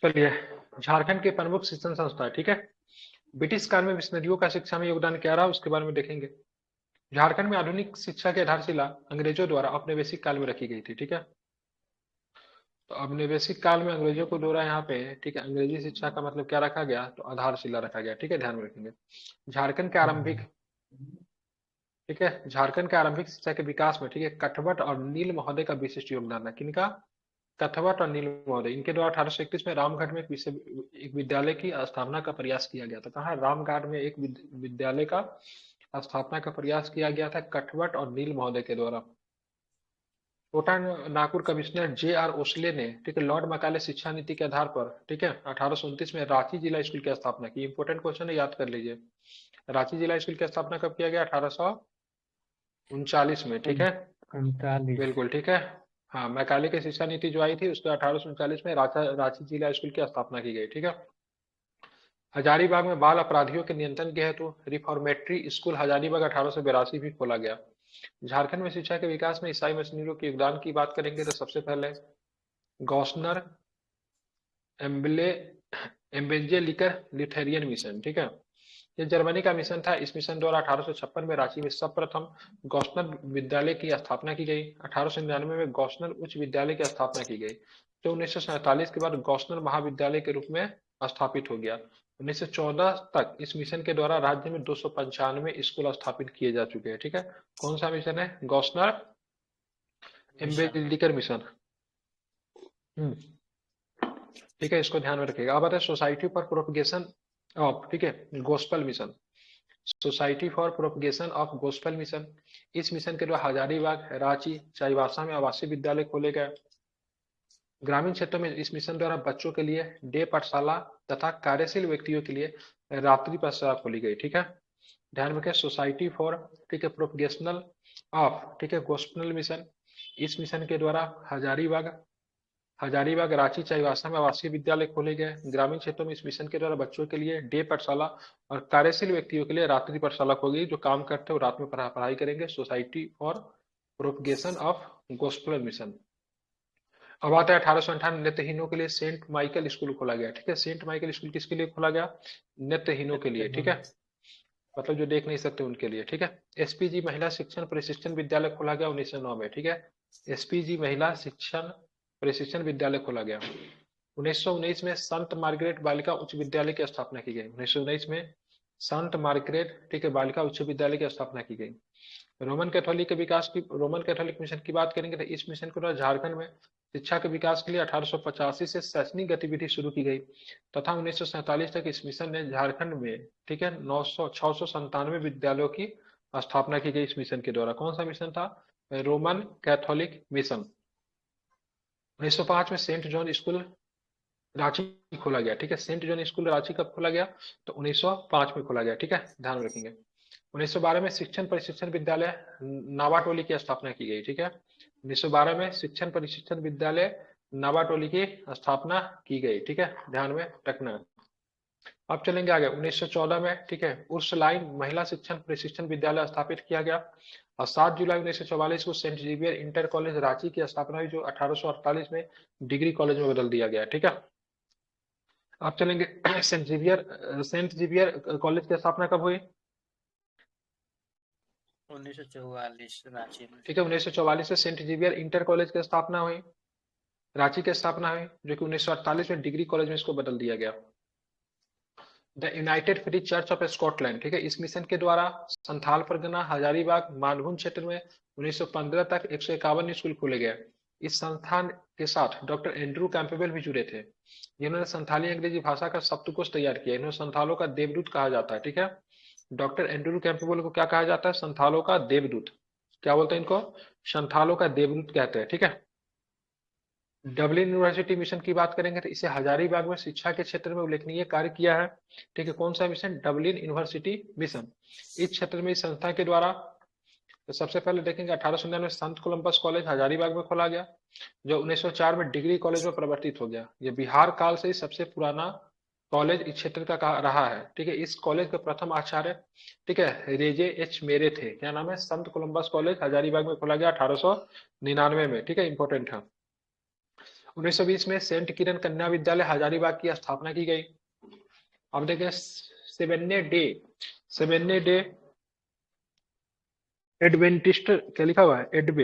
चलिए, झारखंड के प्रमुख शिक्षण संस्था, ठीक है। ब्रिटिश काल में मिशनरियों का शिक्षा में योगदान क्या रहा उसके बारे में देखेंगे। झारखंड में आधुनिक शिक्षा की आधारशिला अंग्रेजों द्वारा औपनिवेशिक काल में रखी गई थी, ठीक है। तो औपनिवेशिक काल में अंग्रेजों को द्वारा यहाँ पे, ठीक है, अंग्रेजी शिक्षा का मतलब क्या रखा गया, तो आधारशिला रखा गया, ठीक है, ध्यान में रखेंगे। झारखंड के आरंभिक, ठीक है, झारखंड के आरंभिक शिक्षा के विकास में, ठीक है, कठबट और नील महोदय का विशिष्ट योगदान है। किनका? कथवट और नील महोदय। इनके द्वारा 1831 में रामगढ़ में एक विद्यालय की स्थापना का प्रयास किया गया था। कहाँ? रामगढ़ में एक विद्यालय का स्थापना का प्रयास किया गया था कठवट और नील महोदय के द्वारा। Kota Nagpur commissioner J R Ouseley ने, ठीक है, लॉर्ड मैकाले शिक्षा नीति के आधार पर, ठीक है, 1829 में रांची जिला स्कूल की स्थापना की। इंपोर्टेंट क्वेश्चन है, याद कर लीजिए। रांची जिला स्कूल की स्थापना कब किया गया? 1839 में, ठीक है, 39। बिल्कुल ठीक है। हाँ, मैकाले की शिक्षा नीति जो आई थी उसके 1839 में रांची जिला स्कूल की स्थापना की गई, ठीक है। हजारीबाग में बाल अपराधियों के नियंत्रण के हेतु रिफॉर्मेटरी स्कूल हजारीबाग 1882 भी खोला गया। झारखंड में शिक्षा के विकास में ईसाई मिशनरियों के योगदान की बात करेंगे तो सबसे पहले गॉसनर एम्बले एम्बेंजेलिकर लिथेरियन मिशन, ठीक है। ये जर्मनी का मिशन था। इस मिशन द्वारा 1856 में रांची में सर्वप्रथम गॉसनर विद्यालय की स्थापना की गई। 1899 में गॉसनर उच्च विद्यालय की स्थापना की गई, जो 1947 के बाद गॉसनर महाविद्यालय के रूप में स्थापित हो गया। 1914 तक इस मिशन के द्वारा राज्य में 295 स्कूल स्थापित किए जा चुके हैं, ठीक है। कौन सा मिशन है? गॉसनर एम्बेजिलिकर मिशन। ठीक है, इसको ध्यान में रखिएगा। अब आता है सोसाइटी फॉर प्रोपगेशन ऑफ, ठीक है, gospel mission. Society for propagation of gospel mission. इस मिशन के द्वारा हजारीबाग, रांची, चाईबासा में आवासीय विद्यालय खोले गए। ग्रामीण क्षेत्रों में इस मिशन द्वारा बच्चों के लिए डे पाठशाला तथा कार्यशील व्यक्तियों के लिए रात्रि पाठशाला खोली गई, ठीक है। ध्यान रखें, सोसाइटी फॉर, ठीक है, प्रोपगेशनल ऑफ, ठीक है, गोस्पल मिशन। इस मिशन के द्वारा हजारीबाग, रांची, चाईबासा में आवासीय विद्यालय खोले गए। ग्रामीण क्षेत्रों में इस मिशन के द्वारा बच्चों के लिए डे पाठशाला और कार्यशील व्यक्तियों के लिए रात्रि पाठशाला खोली। जो काम करते हैं वो रात में पढ़ाई करेंगे। Society for propagation of gospel mission. अब आता है 1858 नेत्रहीनों के लिए सेंट माइकल स्कूल खोला गया, ठीक है। सेंट माइकल स्कूल किसके लिए खोला गया? नेत्रहीनों के लिए, ठीक है, मतलब जो देख नहीं सकते उनके लिए, ठीक है। एसपीजी महिला शिक्षण प्रशिक्षण विद्यालय खोला गया 1909 में, ठीक है। एसपीजी महिला शिक्षण प्रशिक्षण विद्यालय खोला गया। 1919 में संत मार्गरेट बालिका उच्च विद्यालय की स्थापना की गई। 1919 में संत मार्गरेट, ठीक है, बालिका उच्च विद्यालय की स्थापना की गई। रोमन कैथोलिक मिशन की बात करेंगे तो इस मिशन के द्वारा झारखंड में शिक्षा के विकास के लिए 1885 से शैक्षणिक गतिविधि शुरू की गई तथा 1947 तक इस मिशन ने झारखंड में, ठीक है, 697 विद्यालयों की स्थापना की गई इस मिशन के द्वारा। कौन सा मिशन था? Roman Catholic mission. 1905 में सेंट जॉन स्कूल रांची खोला गया, ठीक है। सेंट जॉन स्कूल रांची कब खोला गया? तो 1905 में खोला गया, ठीक है, ध्यान रखेंगे। 1912 में शिक्षण प्रशिक्षण विद्यालय नावाटोली की स्थापना की गई, ठीक है। 1912 में शिक्षण प्रशिक्षण विद्यालय नावाटोली की स्थापना की गई, ठीक है, ध्यान में रखना। अब चलेंगे आगे। 1914 में, ठीक है, उर्सुलाइन महिला शिक्षण प्रशिक्षण विद्यालय स्थापित किया गया और 7 जुलाई 1944 को Saint Xavier inter college Ranchi की स्थापना हुई, जो 1848 में डिग्री कॉलेज में बदल दिया गया, ठीक है। अब चलेंगे सेंट जेवियर कॉलेज की स्थापना कब हुई? 1944 रांची में। ठीक है, 1944 से सेंट जेवियर इंटर कॉलेज की स्थापना हुई, रांची की स्थापना हुई, जो कि 1948 में डिग्री कॉलेज में इसको बदल दिया गया। The United free church of Scotland, ठीक है, इस मिशन के द्वारा संथाल परगना, हजारीबाग, मानभूम क्षेत्र में 1915 तक 151 स्कूल खोले गए। इस संस्थान के साथ डॉक्टर एंड्रू कैंपेबल भी जुड़े थे, जिन्होंने संथाली अंग्रेजी भाषा का शब्दकोश तैयार किया। इन्हें संथालों का देवदूत कहा जाता है, ठीक है। डॉक्टर एंड्रू कैंपेबल को क्या कहा जाता है? संथालों का देवदूत। क्या बोलते हैं इनको? संथालों का देवदूत कहते हैं, ठीक है। डबलिन यूनिवर्सिटी मिशन की बात करेंगे तो इसे हजारीबाग में शिक्षा के क्षेत्र में उल्लेखनीय कार्य किया है, ठीक है। कौन सा मिशन? Dublin university mission. इस क्षेत्र में इस संस्था के द्वारा तो सबसे पहले देखेंगे 1899 में संत कोलंबस कॉलेज हजारीबाग में खोला गया, जो 1904 में डिग्री कॉलेज में परिवर्तित हो गया। यह बिहार काल से ही सबसे पुराना कॉलेज इस क्षेत्र का रहा है, ठीक है। इस कॉलेज के प्रथम आचार्य, ठीक है, रेजे एच मेरे थे। क्या नाम है? संत कोलंबस कॉलेज हजारीबाग में खोला गया 1899 में, ठीक है, इंपॉर्टेंट है। 1920 में सेंट किरण कन्या विद्यालय हजारीबाग की स्थापना की गई। अब देखें सेवेन्ने डे एडवेंटिस्ट, क्या लिखा हुआ है, एडवे,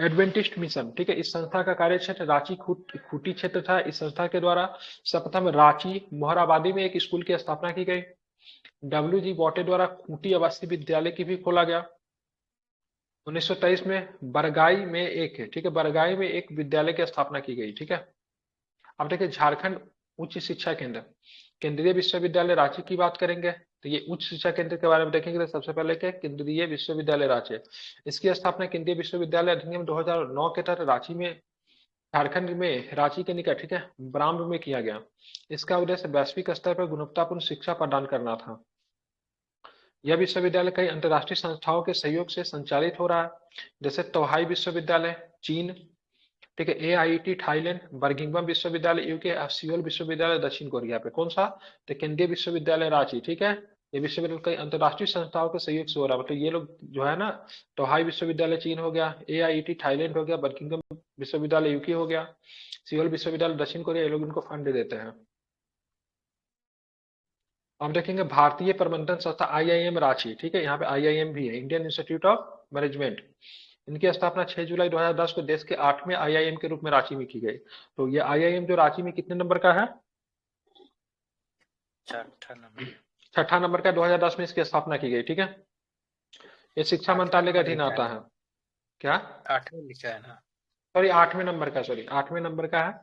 एडवेंटिस्ट मिशन, ठीक है। इस संस्था का कार्य क्षेत्र रांची खूंटी क्षेत्र था। इस संस्था के द्वारा सर्वप्रथम रांची मोहराबादी में एक स्कूल की स्थापना की गई। डब्ल्यू जी बॉटे द्वारा खूंटी आवासीय विद्यालय की भी खोला गया। 1923 में बरगाई में एक, ठीक है, बरगाई में एक विद्यालय की स्थापना की गई, ठीक है। अब देखिए झारखंड उच्च शिक्षा केंद्र, केंद्रीय विश्वविद्यालय रांची की बात करेंगे तो ये उच्च शिक्षा केंद्र के बारे में देखेंगे तो सबसे पहले क्या, केंद्रीय विश्वविद्यालय रांची। इसकी स्थापना केंद्रीय विश्वविद्यालय अधिनियम 2009 के तहत रांची में, झारखंड में रांची के निकट, ठीक है, ब्राम्ब में किया गया। इसका उद्देश्य वैश्विक स्तर पर गुणवत्तापूर्ण शिक्षा प्रदान करना था। यह विश्वविद्यालय कई अंतर्राष्ट्रीय संस्थाओं के सहयोग से संचालित हो रहा है, जैसे तोहाई विश्वविद्यालय चीन, ठीक है, AIT थाईलैंड, बर्मिंघम विश्वविद्यालय यूके, सियोल विश्वविद्यालय दक्षिण कोरिया पे। कौन सा, तो केंद्रीय विश्वविद्यालय रांची, ठीक है। ये विश्वविद्यालय कई अंतर्राष्ट्रीय संस्थाओं के सहयोग से हो रहा है, मतलब ये लोग जो है ना, तोहाई विश्वविद्यालय चीन हो गया, AIT थाईलैंड हो गया, बर्मिंघम विश्वविद्यालय यूके हो गया, सियोल विश्वविद्यालय दक्षिण कोरिया, ये लोग इनको फंड देते हैं। हम देखेंगे भारतीय प्रबंधन संस्था IIM रांची, ठीक है, यहाँ पे IIM भी है, इंडियन इंस्टीट्यूट ऑफ मैनेजमेंट। इनकी स्थापना 6 जुलाई 2010 को देश के 8वें IIM के रूप में रांची में की गई। तो ये IIM जो रांची में कितने नंबर का है, छठा नंबर। छठा नंबर का, 2010 में इसकी स्थापना की गई, ठीक है। ये शिक्षा आठवें मंत्रालय के नंबर अधीन लिखा आता है, है। क्या, 8वें लिखा है ना। सॉरी 8वें नंबर का, सॉरी 8वें नंबर का है।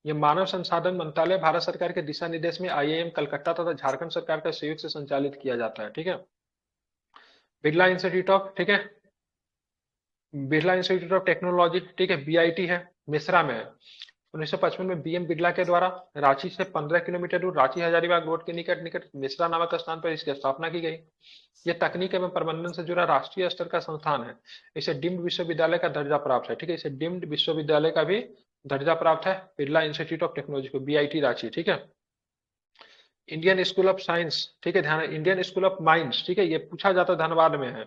ये मानव संसाधन मंत्रालय भारत सरकार के दिशा निर्देश में IIM कलकत्ता तथा झारखंड सरकार का सहयोग से संचालित किया जाता है, ठीक है। बिरला इंस्टीट्यूट ऑफ, ठीक है, बिरला इंस्टीट्यूट ऑफ टेक्नोलॉजी, ठीक है, BIT है, मिश्रा में है। 1955 में BM बिरला के द्वारा रांची से 15 किलोमीटर दूर रांची हजारीबाग रोड के निकट निकट मिश्रा नामक स्थान पर इसकी स्थापना की गई। यह तकनीक एवं प्रबंधन से जुड़ा राष्ट्रीय स्तर का संस्थान है। इसे डीम्ड विश्वविद्यालय का दर्जा प्राप्त है, ठीक है, इसे डीम्ड विश्वविद्यालय का भी दर्जा प्राप्त है, बिरला इंस्टीट्यूट ऑफ टेक्नोलॉजी को, BIT रांची, ठीक है। इंडियन स्कूल ऑफ साइंस, ठीक है, ध्यान, इंडियन स्कूल ऑफ माइंस, ठीक है, ये पूछा जाता है, धनबाद में है।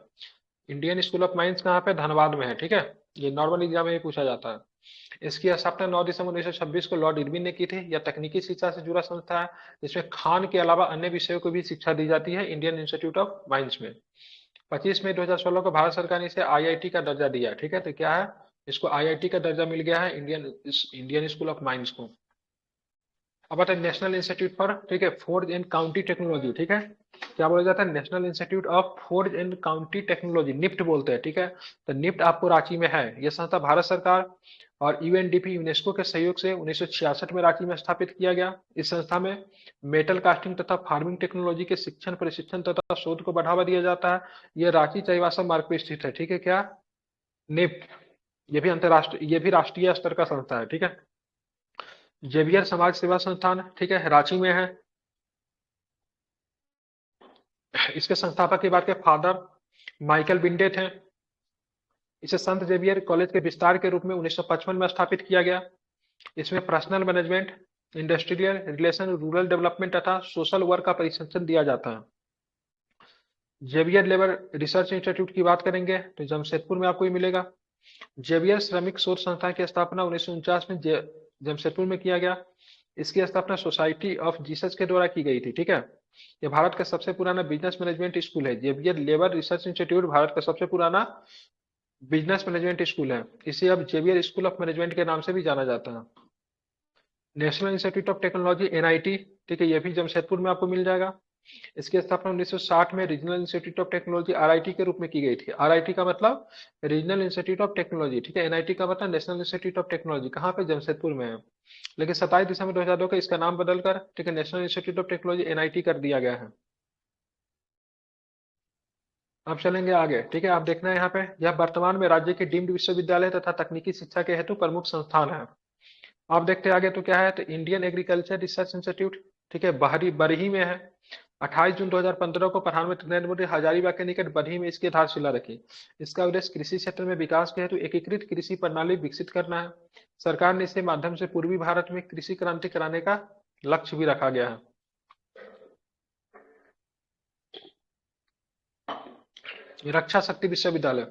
इंडियन स्कूल ऑफ माइंस कहाँ पे, धनबाद में है, ठीक है। ये नॉर्मल एग्जाम में ही पूछा जाता है। इसकी स्थापना 9 दिसंबर 1926 को लॉर्ड इरविन ने की थी। यह तकनीकी शिक्षा से जुड़ा संस्था है, जिसमें खान के अलावा अन्य विषयों को भी शिक्षा दी जाती है, इंडियन इंस्टीट्यूट ऑफ माइंस में। 25 मई 2016 को भारत सरकार ने इसे IIT का दर्जा दिया, ठीक है। तो क्या है, इसको IIT का दर्जा मिल गया है, इंडियन स्कूल ऑफ माइंस को। अब आता है नेशनल इंस्टीट्यूट फॉर, ठीक है, फोर्ज एंड काउंटी टेक्नोलॉजी, ठीक है। क्या बोला जाता है, national institute of forge and county technology, NIFFT बोलते हैं, ठीक है। तो निफ्ट आपको रांची में है। यह संस्था भारत सरकार और UNDP यूनेस्को के सहयोग से 1966 में रांची में स्थापित किया गया। इस संस्था में मेटल कास्टिंग तथा फार्मिंग टेक्नोलॉजी के शिक्षण, प्रशिक्षण तथा शोध को बढ़ावा दिया जाता है। यह रांची चाईबासा मार्ग पे स्थित है, ठीक है। क्या, निफ्ट, ये भी अंतरराष्ट्रीय, ये भी राष्ट्रीय स्तर का संस्था है, ठीक है। जेवियर समाज सेवा संस्थान, ठीक है, रांची में है। इसके संस्थापक की बात करें, फादर माइकल बिंडे थे। इसे संत जेवियर कॉलेज के विस्तार के रूप में 1955 में स्थापित किया गया। इसमें personal management, industrial relation, rural development तथा सोशल वर्क का प्रशिक्षण दिया जाता है। जेवियर लेबर रिसर्च इंस्टीट्यूट की बात करेंगे तो जमशेदपुर में आपको ये मिलेगा। जेवियर श्रमिक शोध संस्थान की स्थापना 1949 में जमशेदपुर में किया गया। इसकी स्थापना सोसाइटी ऑफ जीसस के द्वारा की गई थी, ठीक है। यह भारत का सबसे पुराना बिजनेस मैनेजमेंट स्कूल है। जेवियर लेबर रिसर्च इंस्टीट्यूट भारत का सबसे पुराना बिजनेस मैनेजमेंट स्कूल है। इसे अब जेवियर स्कूल ऑफ मैनेजमेंट के नाम से भी जाना जाता है। National institute of technology NIT, ठीक है, यह भी जमशेदपुर में आपको मिल जाएगा। इसकी स्थापना 1960 में regional institute of technology RIT के रूप में की गई थी। RIT का मतलब रीजनल इंस्टीट्यूट ऑफ टेक्नोलॉजी, ठीक है। NIT का मतलब नेशनल इंस्टीट्यूट ऑफ टेक्नोलॉजी, कहाँ पे, जमशेदपुर में है। लेकिन 27 दिसंबर 2002 को इसका नाम बदलकर, ठीक है, national institute of technology NIT कर दिया गया है। अब चलेंगे आगे, ठीक है। आप देखना है यहाँ पे, यह वर्तमान में राज्य के डीम्ड विश्वविद्यालय तथा तकनीकी शिक्षा के हेतु प्रमुख संस्थान है। आप देखते हैं आगे तो क्या है, तो इंडियन एग्रीकल्चर रिसर्च इंस्टीट्यूट, ठीक है, बरही में है। 28 जून 2015 को प्रधानमंत्री नरेंद्र मोदी हजारीबाग के निकट बरही में इसकी आधारशिला रखी। इसका उद्देश्य कृषि क्षेत्र में विकास के हेतु एकीकृत कृषि प्रणाली विकसित करना है। सरकार ने इसके माध्यम से पूर्वी भारत में कृषि क्रांति कराने का लक्ष्य भी रखा गया है। रक्षा शक्ति विश्वविद्यालय,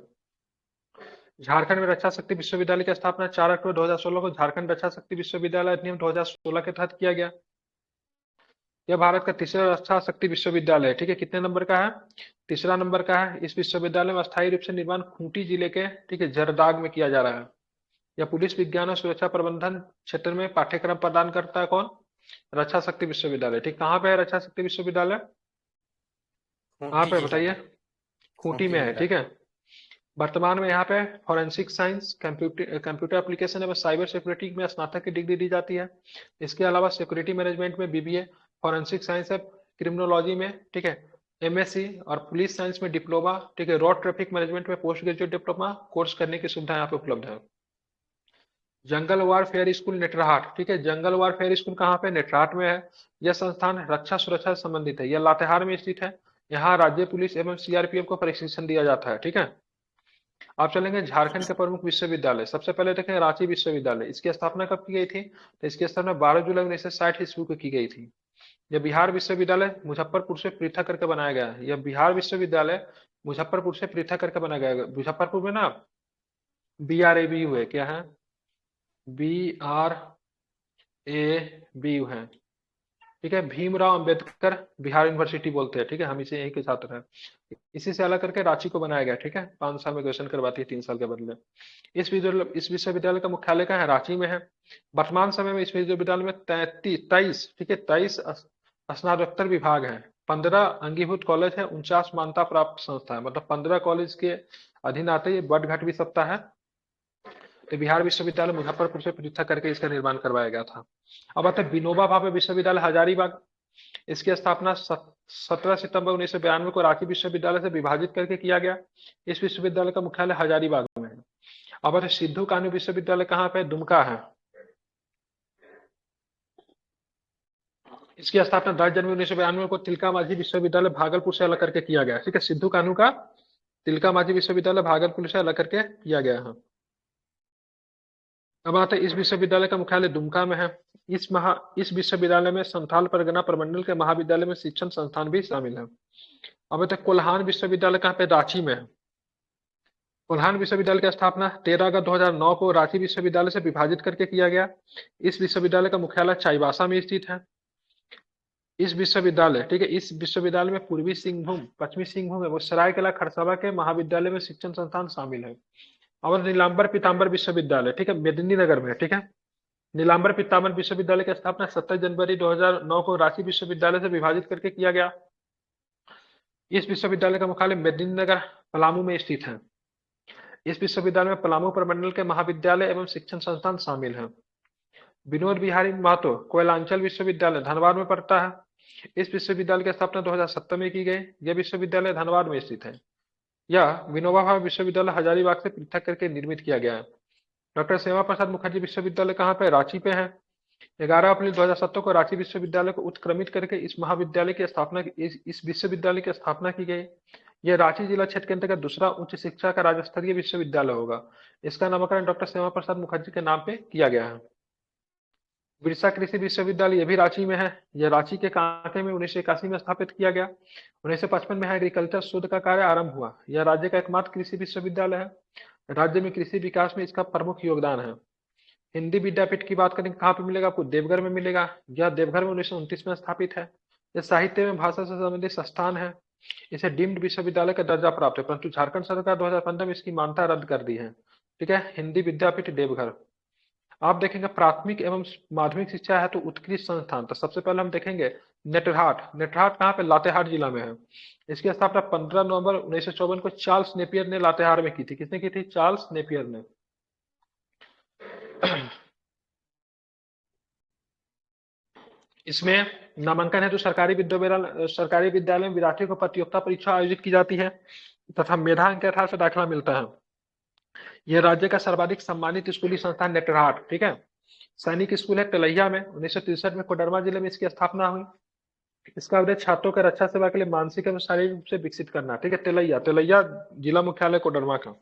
झारखंड में रक्षा शक्ति विश्वविद्यालय की स्थापना 4 अक्टूबर 2016 को झारखंड रक्षा शक्ति विश्वविद्यालय अधिनियम 2016 के तहत किया गया। यह भारत का तीसरा रक्षा शक्ति विश्वविद्यालय है, ठीक है। कितने नंबर का है? तीसरा नंबर का है। इस विश्वविद्यालय में अस्थायी रूप से निर्माण खूंटी जिले के, ठीक है, जरदाग में किया जा रहा है। यह पुलिस विज्ञान और सुरक्षा प्रबंधन क्षेत्र में पाठ्यक्रम प्रदान करता है। कौन? रक्षा शक्ति विश्वविद्यालय, ठीक। कहाँ पे है रक्षा शक्ति विश्वविद्यालय? कहाँ खूंटी पे जिला बताइए? में। खूंटी खूंटी में है, जिला ठीक है। वर्तमान में यहाँ पे फॉरेंसिक साइंस, कंप्यूटर एप्लीकेशन एवं साइबर सिक्योरिटी में स्नातक की डिग्री दी जाती है। इसके अलावा सिक्योरिटी मैनेजमेंट में बीबीए, फॉरेंसिक साइंस है क्रिमिनोलॉजी में, ठीक है, एमएससी, और पुलिस साइंस में डिप्लोमा, ठीक है, रोड ट्रैफिक मैनेजमेंट में पोस्ट ग्रेजुएट डिप्लोमा कोर्स करने की सुविधा यहाँ पे उपलब्ध है। जंगल वारफेयर स्कूल नेटरहाट, ठीक है। जंगल वारफेयर स्कूल कहाँ पे? नेटरहाट में है। यह संस्थान रक्षा सुरक्षा से संबंधित है। यह लातेहार में स्थित है। यहाँ राज्य पुलिस एवं सीआरपीएफ को प्रशिक्षण दिया जाता है, ठीक है। आप चलेंगे झारखंड के प्रमुख विश्वविद्यालय। सबसे पहले देखें रांची विश्वविद्यालय। इसकी स्थापना कब की गई थी? तो इसकी स्थापना 12 जुलाई 1960 ईस्वी को की गई थी। यह बिहार विश्वविद्यालय मुजफ्फरपुर से पृथक करके बनाया गया है। यह बिहार विश्वविद्यालय मुजफ्फरपुर से पृथक करके बनाया गया है। मुजफ्फरपुर में ना BRABU है। क्या है? BRABU है, ठीक है। भीमराव अंबेडकर बिहार यूनिवर्सिटी बोलते हैं, ठीक है। हम इसे यहीं के छात्र हैं। इसी से अलग करके रांची को बनाया गया, ठीक है। 5 साल में क्वेश्चन करवाती है, 3 साल के बदले। इस विश्वविद्यालय का मुख्यालय कहाँ है? रांची में है। वर्तमान समय में इस विश्वविद्यालय में 23, ठीक है, 23 स्नातकोत्तर विभाग हैं, 15 अंगीभूत कॉलेज है, 49 मान्यता प्राप्त संस्था है। मतलब 15 कॉलेज के अधीन आते ही बढ़ घट भी सकता है। तो बिहार विश्वविद्यालय मुजफ्फरपुर से पृथक करके इसका निर्माण करवाया गया था। अब आते हैं विनोबा भावे विश्वविद्यालय हजारीबाग। इसकी स्थापना 17 सितंबर 1992 को रांची विश्वविद्यालय से विभाजित करके किया गया। इस विश्वविद्यालय का मुख्यालय हजारीबाग में है। अब आते सिद्धू कान्हू विश्वविद्यालय कहाँ पे? दुमका है। इसकी स्थापना 10 जनवरी 1992 को तिलका मांझी विश्वविद्यालय भागलपुर से अलग करके किया गया, ठीक है। सिद्धू कान्हू का तिलका मांझी विश्वविद्यालय भागलपुर से अलग करके किया गया है। अब आते हैं इस विश्वविद्यालय का मुख्यालय दुमका में है। इस विश्वविद्यालय में संथाल परगना प्रमंडल के महाविद्यालय में शिक्षण संस्थान भी शामिल है। अब तक कोल्हान विश्वविद्यालय कहाँ पे? रांची में है। कोल्हान विश्वविद्यालय की स्थापना 13 अगस्त 2009 को रांची विश्वविद्यालय से विभाजित करके किया गया। इस विश्वविद्यालय का मुख्यालय चाईबासा में स्थित है। इस विश्वविद्यालय, ठीक है, इस विश्वविद्यालय में पूर्वी सिंहभूम, पश्चिमी सिंहभूम एवं सरायकेला खरसावा के महाविद्यालय में शिक्षण संस्थान शामिल है। और नीलांबर पीताम्बर विश्वविद्यालय, ठीक है, मेदिनीनगर में, ठीक है। नीलांबर पीताम्बर विश्वविद्यालय की स्थापना 27 जनवरी 2009 को रांची विश्वविद्यालय से विभाजित करके किया गया। इस विश्वविद्यालय का मुख्यालय मेदिनीनगर पलामू में स्थित है। इस विश्वविद्यालय में पलामू प्रमंडल के महाविद्यालय एवं शिक्षण संस्थान शामिल है। विनोद बिहारी महतो कोयलांचल विश्वविद्यालय धनबाद में पड़ता है। इस विश्वविद्यालय की स्थापना 2017 में की गई। यह विश्वविद्यालय धनबाद में स्थित है। यह विनोबा भावे विश्वविद्यालय हजारीबाग से पृथक करके निर्मित किया गया है। डॉक्टर श्यामा प्रसाद मुखर्जी विश्वविद्यालय कहाँ पे? रांची पे है। 11 अप्रैल 2017 को रांची विश्वविद्यालय को उत्क्रमित करके इस महाविद्यालय की स्थापना इस विश्वविद्यालय की स्थापना की गई। यह रांची जिला क्षेत्र के अंतर्गत दूसरा उच्च शिक्षा का राज्य स्तरीय विश्वविद्यालय होगा। इसका नामकरण डॉक्टर श्यामा प्रसाद मुखर्जी के नाम पे किया गया है। बिरसा कृषि विश्वविद्यालय, यह भी रांची में है। यह रांची के कांके में 1981 में स्थापित किया गया। 1955 में एग्रीकल्चर शोध का कार्य आरंभ हुआ। यह राज्य का एकमात्र कृषि विश्वविद्यालय है। राज्य में कृषि विकास में इसका प्रमुख योगदान है। हिंदी विद्यापीठ की बात करें कहाँ पे मिलेगा आपको? देवघर में मिलेगा। यह देवघर में 1929 में स्थापित है। यह साहित्य में भाषा से संबंधित संस्थान है। इसे डीम्ड विश्वविद्यालय का दर्जा प्राप्त है, परंतु झारखंड सरकार 2015 में इसकी मान्यता रद्द कर दी है, ठीक है। हिंदी विद्यापीठ देवघर। आप देखेंगे प्राथमिक एवं माध्यमिक शिक्षा है तो उत्कृष्ट संस्थान, तो सबसे पहले हम देखेंगे नेटरहाट। नेटरहाट कहाँ पे? लातेहार जिला में है। इसकी स्थापना 15 नवंबर 1954 को चार्ल्स नेपियर ने लातेहार में की थी। किसने की थी? चार्ल्स नेपियर ने। इसमें नामांकन है तो सरकारी विद्यालय में विद्यार्थियों को प्रतियोगिता परीक्षा आयोजित की जाती है तथा मेधा अंक के आधार से दाखिला मिलता है। यह राज्य का सर्वाधिक सम्मानित स्कूली संस्थान नेटरहाट, ठीक है। सैनिक स्कूल है तिलैया में। 1963 में कोडरमा जिले में इसकी स्थापना हुई। इसका उद्देश्य छात्रों का रक्षा सेवा के लिए मानसिक एवं शारीरिक रूप से विकसित करना, ठीक है। तिलैया जिला मुख्यालय कोडरमा का।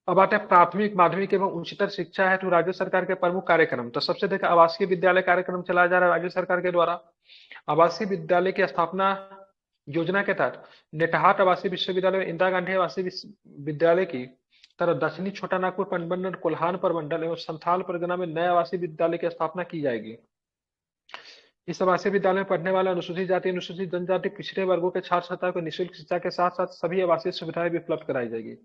अब आते हैं प्राथमिक माध्यमिक एवं उच्चतर शिक्षा है तो राज्य सरकार के प्रमुख कार्यक्रम। तो सबसे देखा आवासीय विद्यालय कार्यक्रम चलाया जा रहा है राज्य सरकार के द्वारा। आवासीय विद्यालय की स्थापना योजना के तहत नेटरहाट आवासीय विश्वविद्यालय में इंदिरा गांधी आवासीय विद्यालय की तरह दक्षिणी छोटा नागपुर प्रमंडल, कोल्हान प्रमंडल एवं संथाल परगना में नए आवासीय विद्यालय की स्थापना की जाएगी। इस आवासीय विद्यालय में पढ़ने वाले अनुसूचित जाति, अनुसूचित जनजाति, पिछड़े वर्गों के छात्र छात्राओं को निःशुल्क शिक्षा के साथ साथ सभी आवासीय सुविधाएं भी उपलब्ध कराई जाएगी।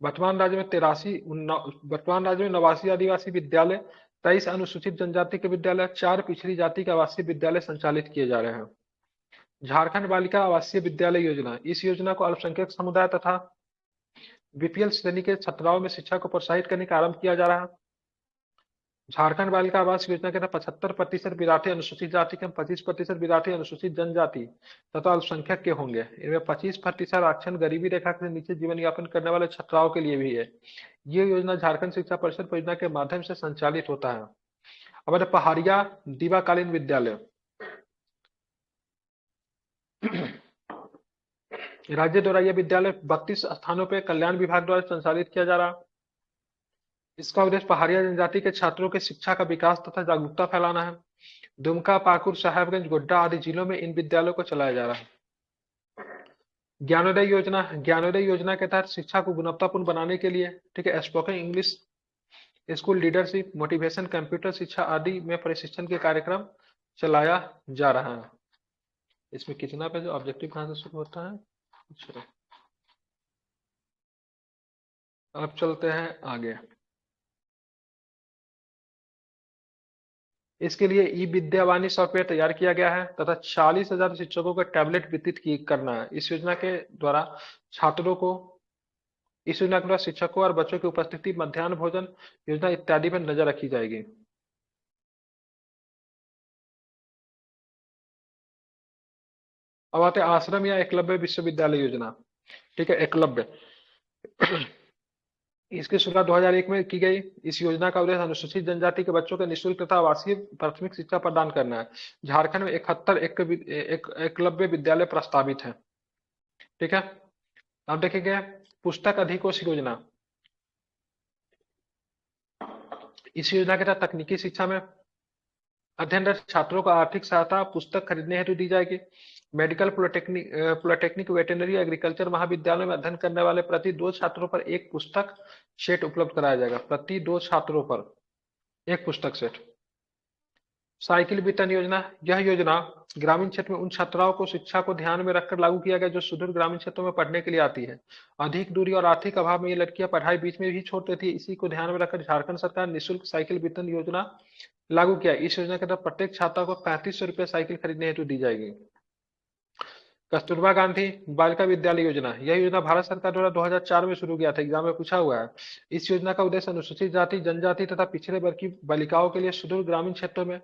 वर्तमान राज्य में 89 आदिवासी विद्यालय, 23 अनुसूचित जनजाति के विद्यालय, 4 पिछड़ी जाति के आवासीय विद्यालय संचालित किए जा रहे हैं। झारखंड बालिका आवासीय विद्यालय योजना, इस योजना को अल्पसंख्यक समुदाय तथा बीपीएल श्रेणी के छात्राओं में शिक्षा को प्रोत्साहित करने का आरंभ किया जा रहा है। झारखंड बालिका आवास योजना के तहत 75% विद्यार्थी अनुसूचित जाति के, 25% विद्यार्थी अनुसूचित जनजाति तथा अल्पसंख्यक के होंगे। इनमें 25% आरक्षण गरीबी रेखा से नीचे जीवन यापन करने वाले छात्राओं के लिए भी है। ये योजना झारखंड शिक्षा परिषद परियोजना के माध्यम से संचालित होता है। अब पहाड़िया दीवाकालीन विद्यालय, राज्य द्वारा यह विद्यालय 32 स्थानों पर कल्याण विभाग द्वारा संचालित किया जा रहा है। इसका उद्देश्य पहाड़िया जनजाति के छात्रों के शिक्षा का विकास तथा जागरूकता फैलाना है। दुमका, पाकुड़, साहेबगंज, गोड्डा आदि जिलों में इन विद्यालयों को चलाया जा रहा है। ज्ञानोदय योजना, ज्ञानोदय योजना के तहत शिक्षा को गुणवत्तापूर्ण बनाने के लिए, ठीक है, spoken English, school leadership, motivation, computer शिक्षा आदि में प्रशिक्षण के कार्यक्रम चलाया जा रहा है। इसमें कितना पे जो ऑब्जेक्टिव कहां से शुरू होता है? अच्छा, अब चलते हैं आगे। इसके लिए ई विद्यावाणी सॉफ्टवेयर तैयार किया गया है तथा 40,000 शिक्षकों को टैबलेट वितरित करना है। इस योजना के द्वारा छात्रों को, इस योजना के द्वारा शिक्षकों और बच्चों की उपस्थिति, मध्याह्न भोजन योजना इत्यादि पर नजर रखी जाएगी। अब आते हैं आश्रम या एकलव्य विश्वविद्यालय योजना, ठीक है, एकलव्य। इसकी शुरुआत 2001 में की गई। इस योजना का उद्देश्य अनुसूचित जनजाति के बच्चों को निःशुल्क तथा आवासीय प्राथमिक शिक्षा प्रदान करना है। झारखंड में 71 एकलव्य विद्यालय प्रस्तावित है, ठीक है। अब देखेंगे पुस्तक अधिकोष योजना। इस योजना के तहत तकनीकी शिक्षा में अध्ययनरत छात्रों को आर्थिक सहायता पुस्तक खरीदने हेतु दी जाएगी। मेडिकल, पॉलिटेक्निक, वेटरनरी, एग्रीकल्चर महाविद्यालयों में अध्ययन करने वाले प्रति 2 छात्रों पर एक पुस्तक सेट उपलब्ध कराया जाएगा। प्रति 2 छात्रों पर एक पुस्तक सेट। साइकिल वितरण योजना, यह योजना ग्रामीण क्षेत्र में उन छात्राओं को शिक्षा को ध्यान में रखकर लागू किया गया जो सुदूर ग्रामीण क्षेत्रों में पढ़ने के लिए आती है। अधिक दूरी और आर्थिक अभाव में ये लड़कियां पढ़ाई बीच में भी छोड़ देती है। इसी को ध्यान में रखकर झारखंड सरकार निःशुल्क साइकिल वितरण योजना लागू किया। इस योजना के तहत प्रत्येक छात्रा को 3500 रुपये साइकिल खरीदने हेतु दी जाएगी। कस्तूरबा गांधी बालिका विद्यालय योजना, यह योजना भारत सरकार द्वारा 2004 में शुरू किया था। एग्जाम में पूछा हुआ है। इस योजना का उद्देश्य अनुसूचित जाति, जनजाति तथा पिछड़े वर्ग की बालिकाओं के लिए सुदूर ग्रामीण क्षेत्रों में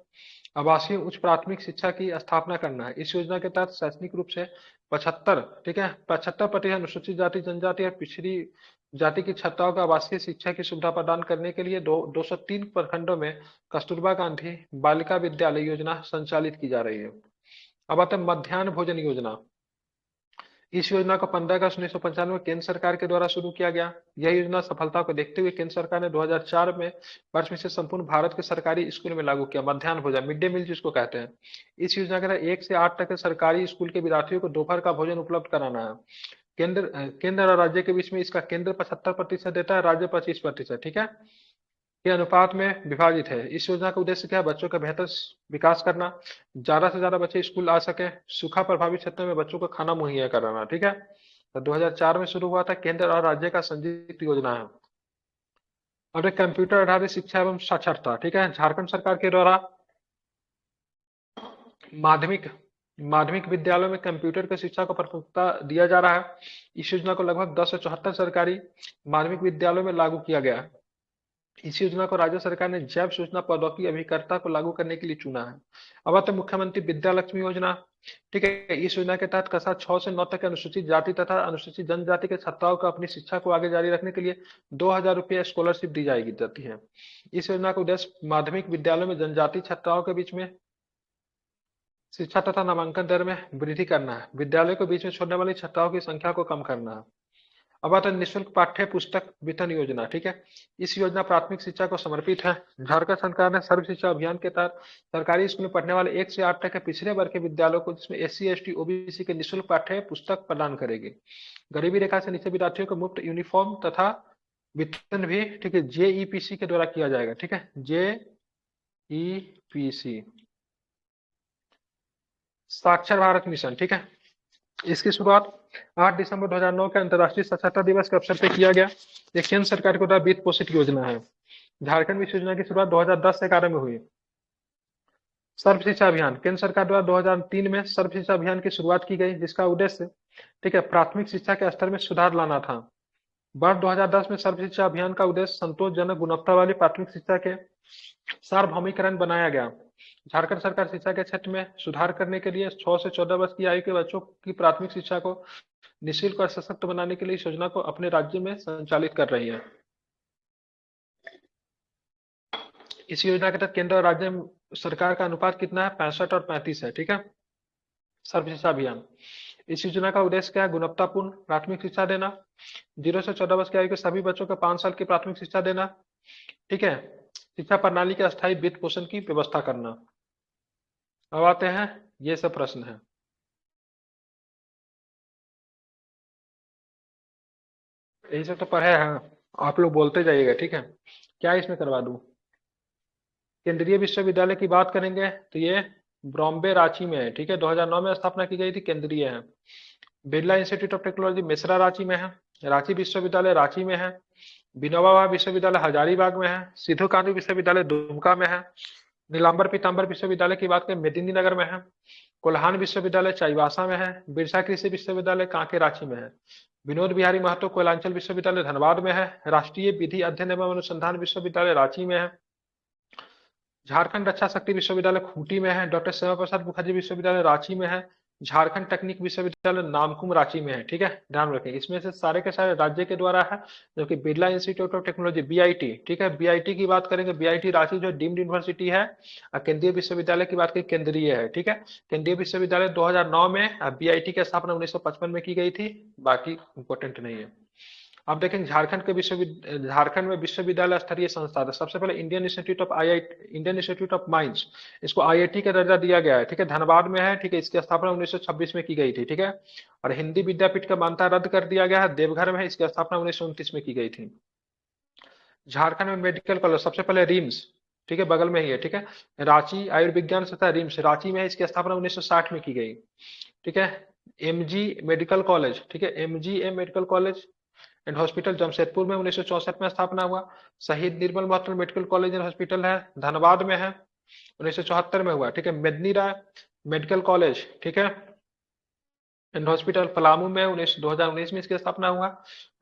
आवासीय उच्च प्राथमिक शिक्षा की स्थापना करना है। इस योजना के तहत शैक्षणिक रूप से 75, ठीक है, 75% अनुसूचित जाति, जनजाति और पिछड़ी जाति की छात्राओं को आवासीय शिक्षा की सुविधा प्रदान करने के लिए 203 प्रखंडों में कस्तूरबा गांधी बालिका विद्यालय योजना संचालित की जा रही है। अब आते हैं मध्याह्न भोजन योजना। इस योजना को 15 अगस्त 1995 में केंद्र सरकार के द्वारा शुरू किया गया। यह योजना सफलता को देखते हुए केंद्र सरकार ने 2004 में वर्ष में से संपूर्ण भारत के सरकारी स्कूल में लागू किया। मध्याह्न भोजन, मिड डे मील जिसको कहते हैं। इस योजना के तहत 1 से 8 तक के सरकारी स्कूल के विद्यार्थियों को दोपहर का भोजन उपलब्ध कराना है। केंद्र और राज्य के बीच में इसका केंद्र 75% देता है, राज्य 25%, ठीक है, के अनुपात में विभाजित है। इस योजना का उद्देश्य क्या है? बच्चों का बेहतर विकास करना, ज्यादा से ज्यादा बच्चे स्कूल आ सके, सूखा प्रभावित क्षेत्रों में बच्चों को खाना मुहैया कराना, ठीक है। तो 2004 में शुरू हुआ था, केंद्र और राज्य का संयुक्त योजना है। और कंप्यूटर आधारित शिक्षा एवं साक्षरता, ठीक है, झारखंड सरकार के द्वारा माध्यमिक विद्यालयों में कंप्यूटर की शिक्षा को प्राथमिकता दिया जा रहा है। इस योजना को लगभग 10 से 74 सरकारी माध्यमिक विद्यालयों में लागू किया गया है। इस योजना को राज्य सरकार ने जैव सूचना प्रौद्योगिकी अभिकर्ता को लागू करने के लिए चुना है। अब आते मुख्यमंत्री विद्या लक्ष्मी योजना, ठीक है। इस योजना के तहत कक्षा 6 से 9 तक के अनुसूचित जाति तथा अनुसूचित जनजाति के छात्राओं को अपनी शिक्षा को आगे जारी रखने के लिए 2000 रुपये स्कॉलरशिप दी जाती है। इस योजना का उद्देश्य माध्यमिक विद्यालयों में जनजाति छात्राओं के बीच में शिक्षा तथा नामांकन दर में वृद्धि करना है। विद्यालय को बीच में छोड़ने वाली छात्राओं की संख्या को कम करना है। अब आता है निःशुल्क पाठ्य पुस्तक वितरण योजना, ठीक है। इस योजना प्राथमिक शिक्षा को समर्पित है। झारखंड सरकार ने सर्व शिक्षा अभियान के तहत सरकारी स्कूल में पढ़ने वाले 1 से 8 तक के पिछड़े वर्ग के विद्यालयों को, जिसमें SC, ST, OBC के निःशुल्क पाठ्य पुस्तक प्रदान करेगी। गरीबी रेखा से नीचे विद्यार्थियों को मुफ्त यूनिफॉर्म तथा वितरण भी ठीक है जेईपीसी के द्वारा किया जाएगा, ठीक है जेईपीसी। साक्षर भारत मिशन, ठीक है, इसकी शुरुआत 8 दिसंबर 2009 के अंतर्राष्ट्रीय साक्षरता दिवस के अवसर पर किया गया। ये केंद्र सरकार के द्वारा वित्त पोषित योजना है। झारखंड में इस योजना की शुरुआत 2010-11 में हुई। सर्व शिक्षा अभियान, केंद्र सरकार द्वारा 2003 में सर्व शिक्षा अभियान की शुरुआत की गई, जिसका उद्देश्य ठीक है प्राथमिक शिक्षा के स्तर में सुधार लाना था। वर्ष 2010 में सर्व शिक्षा अभियान का उद्देश्य संतोषजनक गुणवत्ता वाली प्राथमिक शिक्षा के सार्वभौमिकरण बनाया गया। झारखंड सरकार शिक्षा के क्षेत्र में सुधार करने के लिए 6 से 14 वर्ष की आयु के बच्चों की प्राथमिक शिक्षा को निःशुल्क और सशक्त बनाने के लिए इस योजना को अपने राज्य में संचालित कर रही है। इस योजना के तहत केंद्र और राज्य सरकार का अनुपात कितना है? 65 और 35 है, ठीक है। सर्व शिक्षा अभियान, इस योजना का उद्देश्य क्या है? गुणवत्तापूर्ण प्राथमिक शिक्षा देना, 0 से 14 वर्ष की आयु के सभी बच्चों को 5 साल की प्राथमिक शिक्षा देना, ठीक है। शिक्षा प्रणाली के अस्थायी वित्त पोषण की व्यवस्था करना। अब आते हैं, ये सब प्रश्न है। यही सब तो पढ़े हैं, आप लोग बोलते जाइएगा, ठीक है। क्या इसमें करवा दूं? केंद्रीय विश्वविद्यालय की बात करेंगे तो ये बॉम्बे रांची में है, ठीक है। 2009 में स्थापना की गई थी, केंद्रीय है। Birla institute of technology Mishra Ranchi में है। रांची विश्वविद्यालय रांची में है। विनोबा भावे विश्वविद्यालय हजारीबाग में है। सिद्धू कान्हू विश्वविद्यालय दुमका में है। नीलांबर पीतांबर विश्वविद्यालय की बात करें मेदिनीनगर में है। कोल्हान विश्वविद्यालय चाईबासा में है। बिरसा कृषि विश्वविद्यालय कांके रांची में है। विनोद बिहारी महतो कोयलांचल विश्वविद्यालय धनबाद में है। राष्ट्रीय विधि अध्ययन एवं अनुसंधान विश्वविद्यालय रांची में है। झारखंड रक्षा शक्ति विश्वविद्यालय खूंटी में है। डॉक्टर श्यामा प्रसाद मुखर्जी विश्वविद्यालय रांची में है। झारखंड तकनीक विश्वविद्यालय नामकुम रांची में है, ठीक है, ध्यान रखें। इसमें से सारे के सारे राज्य के द्वारा है, जो कि Birla institute of technology BIT, ठीक है। बीआईटी की बात करेंगे, बीआईटी रांची जो डीम्ड यूनिवर्सिटी है। और केंद्रीय विश्वविद्यालय की बात करें, केंद्रीय है, ठीक है। केंद्रीय विश्वविद्यालय 2009 में, बीआईटी की स्थापना 1955 में की गई थी। बाकी इंपॉर्टेंट नहीं है। अब देखेंगे झारखंड में विश्वविद्यालय स्तरीय संस्था था। सबसे पहले Indian institute of Indian institute of mines, इसको आईआईटी का दर्जा दिया गया है, ठीक है। धनबाद में है, ठीक है। इसकी स्थापना 1926 में की गई थी, ठीक है। और हिंदी विद्यापीठ का मान्यता रद्द कर दिया गया है। देवघर में है, इसकी स्थापना 1929 में की गई थी। झारखंड में मेडिकल कॉलेज, सबसे पहले रिम्स, ठीक है, बगल में ही है, ठीक है। रांची आयुर्विज्ञान संस्था रिम्स रांची में है, इसकी स्थापना 1960 में की गई, ठीक है। एमजी मेडिकल कॉलेज, ठीक है, MGM medical college and hospital Jamshedpur में 1964 में स्थापना हुआ। शहीद Nirmal Mahato medical college and hospital है, धनबाद में है, 1974 में हुआ, ठीक है। मेदनी राय मेडिकल कॉलेज, ठीक है, एंड हॉस्पिटल पलामू में 2019 में इसकी स्थापना हुआ।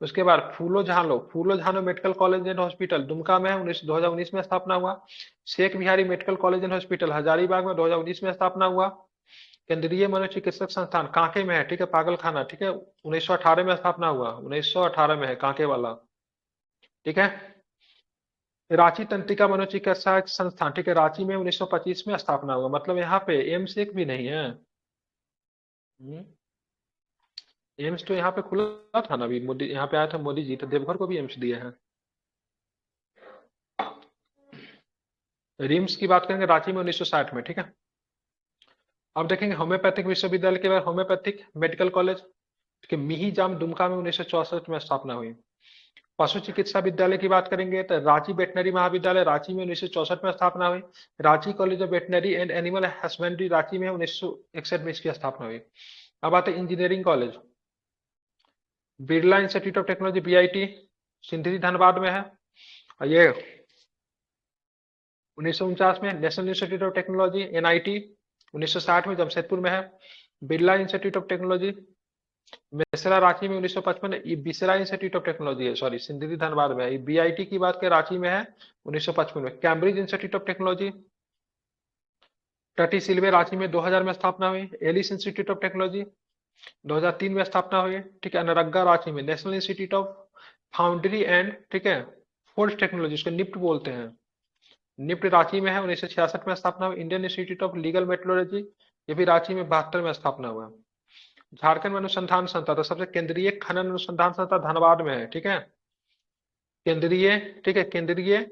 उसके बाद Phulo Jhano medical college and hospital Dumka में 2019 में स्थापना हुआ। Sheikh Bihari medical college and hospital Hazaribagh में 2019 में स्थापना हुआ। केंद्रीय मनोचिकित्सक संस्थान कांके में है, ठीक है, पागल खाना, ठीक है, 1918 में स्थापना हुआ, 1918 में है कांके वाला, ठीक है। रांची तंत्रिका मनोचिकित्सा संस्थान, ठीक है, रांची में 1925 में स्थापना हुआ। मतलब यहाँ पे एम्स एक भी नहीं है। एम्स तो यहाँ पे खुला था ना, अभी मोदी यहाँ पे आया था, मोदी जी तो देवघर को भी एम्स दिए हैं। रिम्स की बात करेंगे रांची में 1960 में, ठीक है। अब देखेंगे होम्योपैथिक विश्वविद्यालय के बाद होम्योपैथिक मेडिकल कॉलेज, ठीक है, मिही जाम दुमका में 1964 में स्थापना हुई। पशु चिकित्सा विद्यालय की बात करेंगे तो रांची वेटनरी महाविद्यालय रांची में 1964 में स्थापना हुई। Ranchi college of veterinary and animal husbandry Ranchi में 1961 में इसकी स्थापना हुई। अब आते engineering college, Birla institute of technology BIT Sindri Dhanbad में है। और ये 1949 में national institute of technology NIT 1960 में जमशेदपुर में है। Birla institute of technology Mishra Ranchi में 1955, ये बिसरा इंस्टीट्यूट ऑफ टेक्नोलॉजी है, सॉरी सिंधरी धनबाद में है। बीआईटी की बात करें रांची में है 1955 में। Cambridge Institute of Technology Tatisilwai Ranchi में 2000 में स्थापना हुई। एलिस इंस्टीट्यूट ऑफ टेक्नोलॉजी 2003 में स्थापना हुई, ठीक है। अनरग्गा रांची में national institute of foundry and, ठीक है, फोर्स टेक्नोलॉजी, इसको निफ्ट बोलते हैं, निफ्ट रांची में है, 1966 में स्थापना हुई। Indian institute of legal metrology, ये भी रांची में 72 में स्थापना हुआ। झारखंड अनुसंधान संस्था, तो सबसे केंद्रीय खनन अनुसंधान संस्था धनबाद में है, ठीक है, केंद्रीय, ठीक है, केंद्रीय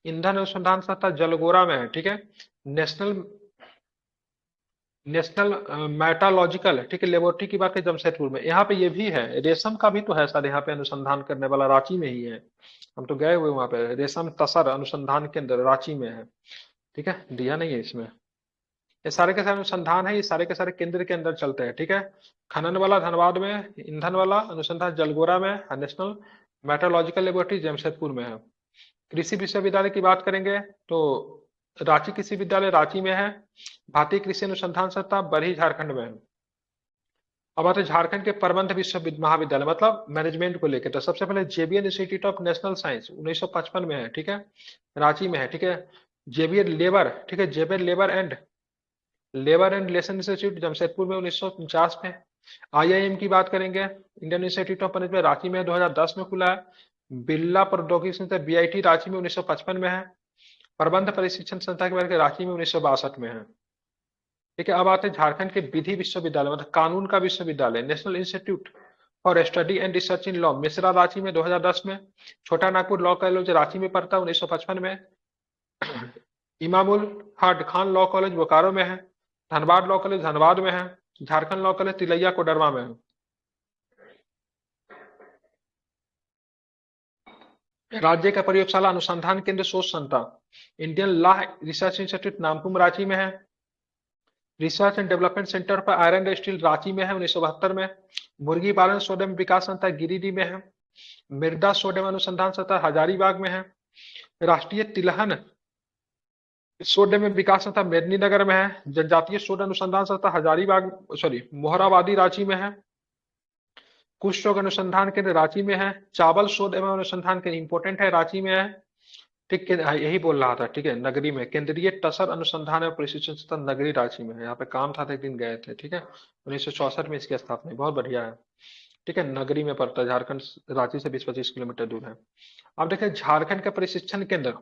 ईंधन अनुसंधान संस्था जलगोरा में है, ठीक है। नेशनल नेशनल मेटालॉजिकल, ठीक है, लेबोरेटरी की बात करें जमशेदपुर में। यहाँ पे ये भी है, रेशम का भी तो है शायद यहाँ पे अनुसंधान करने वाला, रांची में ही है। हम तो गए हुए वहां पे, रेशम तसर अनुसंधान केंद्र रांची में है। ठीक है, दिया नहीं है इसमें। ये सारे के सारे अनुसंधान है, ये सारे के सारे केंद्र के अंदर चलते हैं। ठीक है, खनन वाला धनबाद में, ईंधन वाला अनुसंधान जलगोरा में, नेशनल मेट्रोलॉजिकल लेबोरेटरी जमशेदपुर में है। कृषि विश्वविद्यालय की बात करेंगे तो रांची कृषि विद्यालय रांची में है। भारतीय कृषि अनुसंधान संस्थान बरही झारखंड में है। अब आते हैं झारखंड के प्रबंध महाविद्यालय, मतलब मैनेजमेंट को लेकर। तो सबसे पहले JBN institute of national science 1955 में है। ठीक है, रांची में है। ठीक है, जेबीएन लेबर, ठीक है, JBN labour and relation institute Jamshedpur में 1949 में। आईआईएम की बात करेंगे, Indian institute of management Ranchi में 2010 में खुला है। बिरला प्रौद्योगिकी संस्थान बीआईटी रांची में 1955 में है। प्रबंध प्रशिक्षण संस्था की बात करें रांची में 1962 में है। ठीक है, अब आते हैं झारखंड के विधि विश्वविद्यालय, मतलब कानून का विश्वविद्यालय, national institute for study and research in law Mishra Ranchi में 2010 में। छोटा नागपुर लॉ कॉलेज रांची में पड़ता है 1955 में। इमामुल हज खान लॉ कॉलेज बोकारो में है। धनबाद लॉ कॉलेज धनबाद में है। झारखंड लॉ कॉलेज तिलैया कोडरमा में है। राज्य का प्रयोगशाला अनुसंधान केंद्र शोध संस्थान Indian law research institute Namkum Ranchi में है। Research and development centre for iron and steel Ranchi में है 1972 में। मुर्गी पालन सोडम विकास संस्थान गिरिडीह में है। मृदा सोडम अनुसंधान संस्थान हजारीबाग में है। राष्ट्रीय तिलहन सोडम विकास संस्थान मेदिनीनगर में है। जनजातीय शोध अनुसंधान संस्थान हजारीबाग, सॉरी, मोहराबादी रांची में है। कुष्ठ रोग अनुसंधान केंद्र रांची में है। चावल शोध एवं अनुसंधान केंद्र इंपोर्टेंट है, रांची में है। ठीक है, यही बोल रहा था। ठीक है, नगरी में केंद्रीय टसर अनुसंधान एवं प्रशिक्षण संस्थान नगरी रांची में है। यहाँ पे काम था तो एक दिन गए थे। ठीक है, 1964 में इसकी स्थापना हुई, बहुत बढ़िया है। ठीक है, नगरी में पड़ता है, झारखंड रांची से 20-25 किलोमीटर दूर है। अब देखिए झारखंड का प्रशिक्षण केंद्र,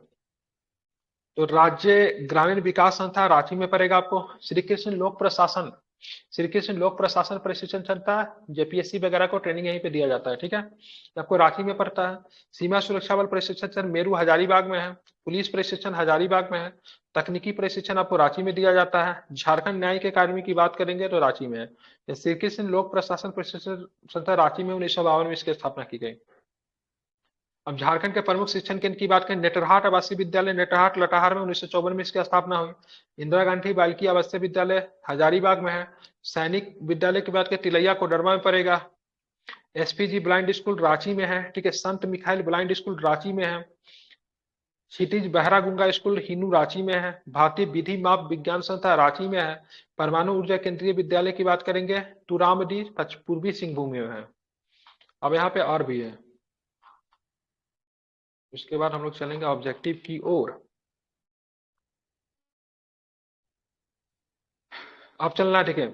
तो राज्य ग्रामीण विकास संस्था रांची में पड़ेगा आपको। श्री कृष्ण लोक प्रशासन, श्री कृष्ण लोक प्रशासन प्रशिक्षण संस्था, जेपीएससी वगैरह को ट्रेनिंग यहीं पे दिया जाता है। ठीक है, ये आपको रांची में पड़ता है। सीमा सुरक्षा बल प्रशिक्षण संस्था मेरू हजारीबाग में है। पुलिस प्रशिक्षण हजारीबाग में है। तकनीकी प्रशिक्षण आपको रांची में दिया जाता है। झारखंड न्यायिक अकादमी की बात करेंगे तो रांची में है। श्री कृष्ण लोक प्रशासन प्रशिक्षण संस्था रांची में 1952 में इसकी स्थापना की गई। अब झारखंड के प्रमुख शिक्षण केंद्र की बात करें, नेतरहाट आवासीय विद्यालय नेतरहाट लटाहार में 1954 में इसकी स्थापना हुई। इंदिरा गांधी बालिका आवासीय विद्यालय हजारीबाग में है। सैनिक विद्यालय की बात करें तिलैया कोडरमा में पड़ेगा। एसपीजी ब्लाइंड स्कूल रांची में है। ठीक है, संत मिखाइल ब्लाइंड स्कूल रांची में है। क्षितिज बहरा गुंगा स्कूल हिनू रांची में है। भारतीय विधि माप विज्ञान संस्था रांची में है। परमाणु ऊर्जा केंद्रीय विद्यालय की बात करेंगे तुरामडी पूर्वी सिंहभूम में है। अब यहाँ पे और भी है, उसके बाद हम लोग चलेंगे ऑब्जेक्टिव की ओर। अब चलना है। ठीक है,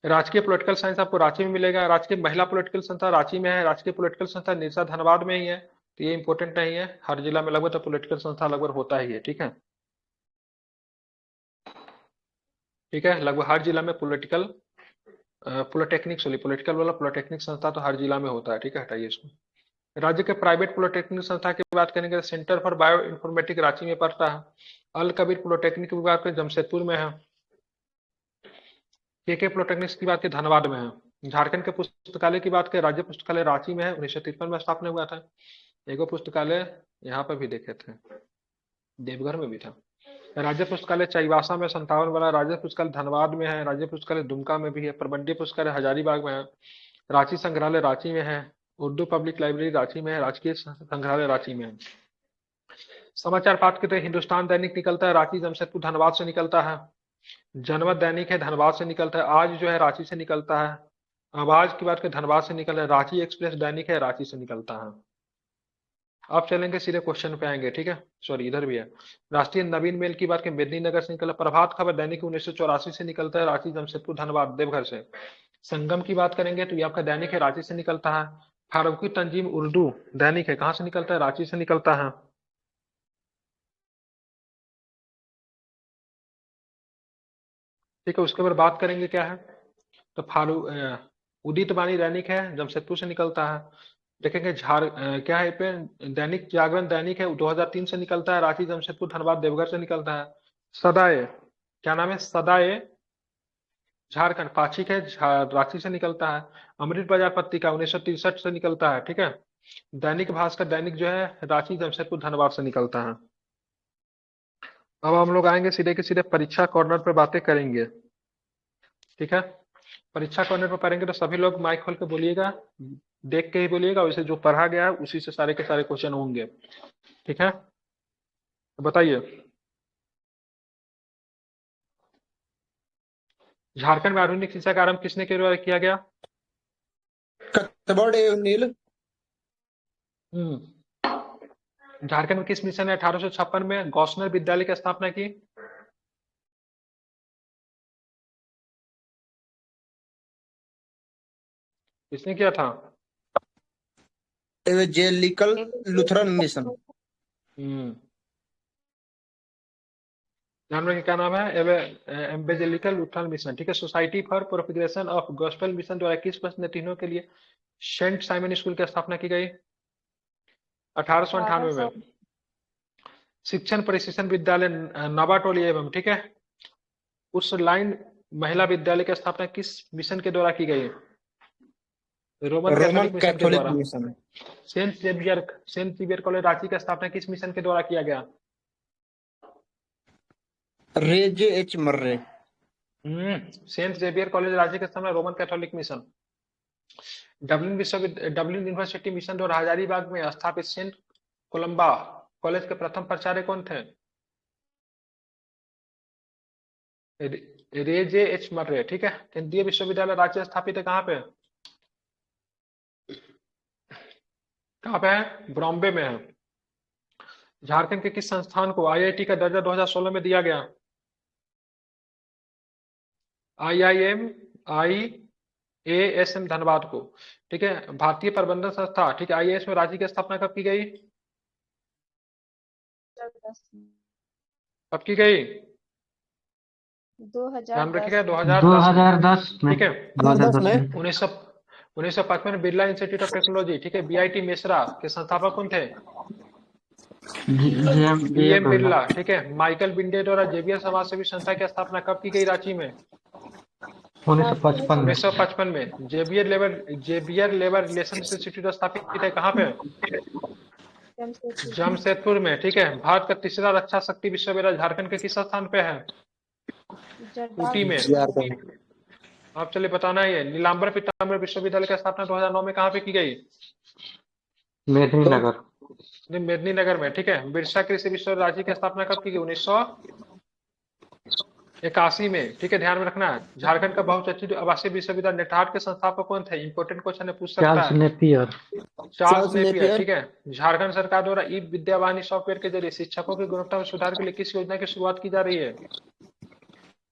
राजकीय पॉलिटिकल साइंस आपको रांची में मिलेगा। राजकीय महिला पॉलिटिकल संस्था रांची में है। राजकीय पॉलिटिकल संस्था निरसा धनबाद में ही है। तो ये इंपॉर्टेंट नहीं है, हर जिला में लगभग तो पॉलिटिकल संस्था लगभग होता ही है। ठीक है, ठीक है, लगभग हर जिला में पॉलिटिकल पॉलिटेक्निक, सॉरी, पॉलिटिकल वाला पॉलिटेक्निक संस्था तो हर जिला में होता है। ठीक है, हटाइए इसको। राज्य के प्राइवेट पॉलिटेक्निक संस्था की बात करेंगे, centre for bioinformatic Ranchi में पड़ता है। अल कबीर पॉलिटेक्निक विभाग के जमशेदपुर में है। के पॉलिटेक्निक्स की बात की धनबाद में है। झारखंड के पुस्तकालय की बात करें, राज्य पुस्तकालय रांची में है, 1953 में स्थापना हुआ था। एगो पुस्तकालय यहाँ पर भी देखे थे, देवघर में भी था। राज्य पुस्तकालय चाईबासा में 57 वाला। राज्य पुस्तकालय धनबाद में है। राज्य पुस्तकालय दुमका में भी है। प्रबंधीय पुस्तकालय हजारीबाग में है। रांची संग्रहालय रांची में है। उर्दू पब्लिक लाइब्रेरी रांची में है। राजकीय संग्रहालय रांची में है। समाचार पाठ के हिंदुस्तान दैनिक निकलता है रांची जमशेदपुर धनबाद से निकलता है। जनमत दैनिक है धनबाद से निकलता है। आज जो है रांची से निकलता है। आवाज की बात करें धनबाद से निकल रहा है। रांची एक्सप्रेस दैनिक है रांची से निकलता है। अब चलेंगे सीधे क्वेश्चन पे आएंगे। ठीक है, सॉरी, इधर भी है। राष्ट्रीय नवीन मेल की बात करें मेदिनीनगर से निकला। प्रभात खबर दैनिक 1984 से निकलता है रांची जमशेदपुर धनबाद देवघर से। संगम की बात करेंगे तो ये आपका दैनिक है रांची से निकलता है। फारूकी तंजीम उर्दू दैनिक है, कहां से निकलता है? रांची से निकलता है। ठीक है, उसके बाद बात करेंगे क्या है, तो उदित बानी दैनिक है जमशेदपुर से निकलता है। देखेंगे क्या है पे, दैनिक जागरण दैनिक है 2003 से निकलता है। रांची जमशेदपुर धनबाद देवघर से निकलता है। सदाए, क्या नाम है? सदाए झारखंड। पाक्षिक है, रांची से निकलता है। अमृत बाजार पत्रिका 1963 से निकलता है, ठीक है। दैनिक भास्कर दैनिक जो है रांची जमशेदपुर धनबाद से निकलता है। अब हम लोग आएंगे सीधे के सीधे परीक्षा कॉर्नर पे बातें करेंगे, ठीक है। परीक्षा कॉर्नर पे पढ़ेंगे तो सभी लोग माइक खोल के बोलिएगा, देख के ही बोलिएगा, वैसे जो पढ़ा गया है उसी से सारे के सारे क्वेश्चन होंगे, ठीक है। तो बताइए, झारखंड में आधुनिक शिक्षा का आरंभ किसने के द्वारा किया गया? कत्बड़ एवं नील। झारखंड में किस मिशन ने 1856 में गौसनर विद्यालय की स्थापना की? किसने किया था? Evangelical Lutheran mission. ध्यान रखिए, क्या नाम है? एवेंजेलिकल लुथरन मिशन, ठीक है। Society for propagation of gospel mission द्वारा किस वर्ष में तीनों के लिए सेंट साइमन स्कूल की स्थापना की गई? 1898 में। शिक्षण प्रशिक्षण विद्यालय नवाटोली एवं, ठीक है, उस लाइन महिला विद्यालय की स्थापना किस मिशन के द्वारा की गई? रोमन कैथोलिक मिशन के द्वारा। Mission. Saint Xavier college Ranchi की स्थापना किस मिशन के द्वारा किया गया? रेजे H Murray. Saint Xavier college Ranchi की स्थापना Roman Catholic mission. Dublin university mission द्वारा हजारीबाग में स्थापित सेंट कोलंबा कॉलेज के प्रथम प्राचार्य कौन थे? रेजे एच मर्रे, ठीक है। केंद्रीय विश्वविद्यालय रांची स्थापित है कहाँ पे? कहाँ पे है? बॉम्बे में है। झारखंड के किस संस्थान को आईआईटी का दर्जा 2016 में दिया गया? आईआईएम आईएएसएम धनबाद को, ठीक है। भारतीय प्रबंधन संस्था, ठीक है, आईएएस में रांची की स्थापना कब की गई? कब की गई? ध्यान रखिएगा, 2010 में, ठीक है। 2010 में। 1955 में बिरला इंस्टीट्यूट ऑफ टेक्नोलॉजी, ठीक है, बीआईटी मेसरा के संस्थापक कौन थे? बीएम बिरला, ठीक है। माइकल बिंडे द्वारा जेवियर समाज सेवी संस्था की स्थापना कब की गई रांची में? 1955 में। जेवियर लेबर रिलेशंस इंस्टीट्यूट स्थापित है कहाँ पे? जमशेदपुर में, ठीक है। भारत का तीसरा रक्षा शक्ति विश्वविद्यालय झारखंड के किस स्थान पे है? ऊटी में। आप चलिए बताना है, नीलांबर पीताम्बर विश्वविद्यालय की स्थापना 2009 में कहाँ पे की गई? मेदिनीनगर। मेदिनीनगर में, ठीक है। बिरसा कृषि विश्वविद्यालय रांची की स्थापना कब की गई? 1981 में, ठीक है। ध्यान में रखना है। झारखंड का बहुचर्चित आवासीय विश्वविद्यालय नेटहाट के संस्थापक कौन थे? इंपोर्टेंट क्वेश्चन है, पूछ सकता है। चार्ल्स नेपियर, ठीक है। झारखंड सरकार द्वारा ई विद्यावाहिनी सॉफ्टवेयर के जरिए शिक्षकों की गुणवत्ता में सुधार के लिए किस योजना की शुरुआत की जा रही है?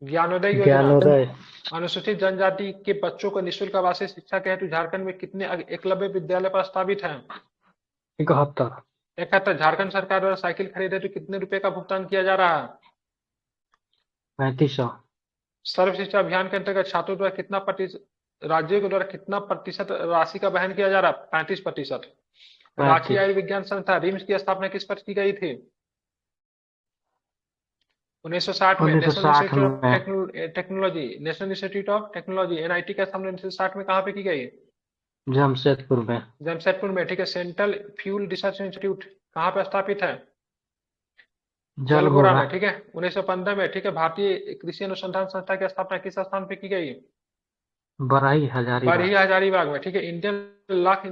ज्ञानोदय योजना। अनुसूचित जनजाति के बच्चों को निःशुल्क आवासीय शिक्षा के हेतु झारखंड में कितने एकलव्य विद्यालय प्रस्तावित हैं? 71। झारखंड सरकार द्वारा साइकिल खरीदे तो कितने रुपए का भुगतान किया जा रहा है? 3500। सर्व शिक्षा अभियान के अंतर्गत छात्रों द्वारा कितना प्रतिशत, राज्यों के द्वारा कितना प्रतिशत राशि का वहन किया जा रहा है? 35%। रांची आयुर्विज्ञान संस्था रिम्स की स्थापना किस वर्ष की गई थी? 1960 में। National institute of technology NIT का स्थापना 1960 में कहाँ पे की गई? जमशेदपुर में, ठीक है। सेंट्रल फ्यूल रिसर्च इंस्टीट्यूट कहाँ पे स्थापित है? जलगोरा में, ठीक है। 1915 में, ठीक है। भारतीय कृषि अनुसंधान संस्था की स्थापना किस स्थान पे की गई? बरही हजारीबाग में, ठीक है। इंडियन लाख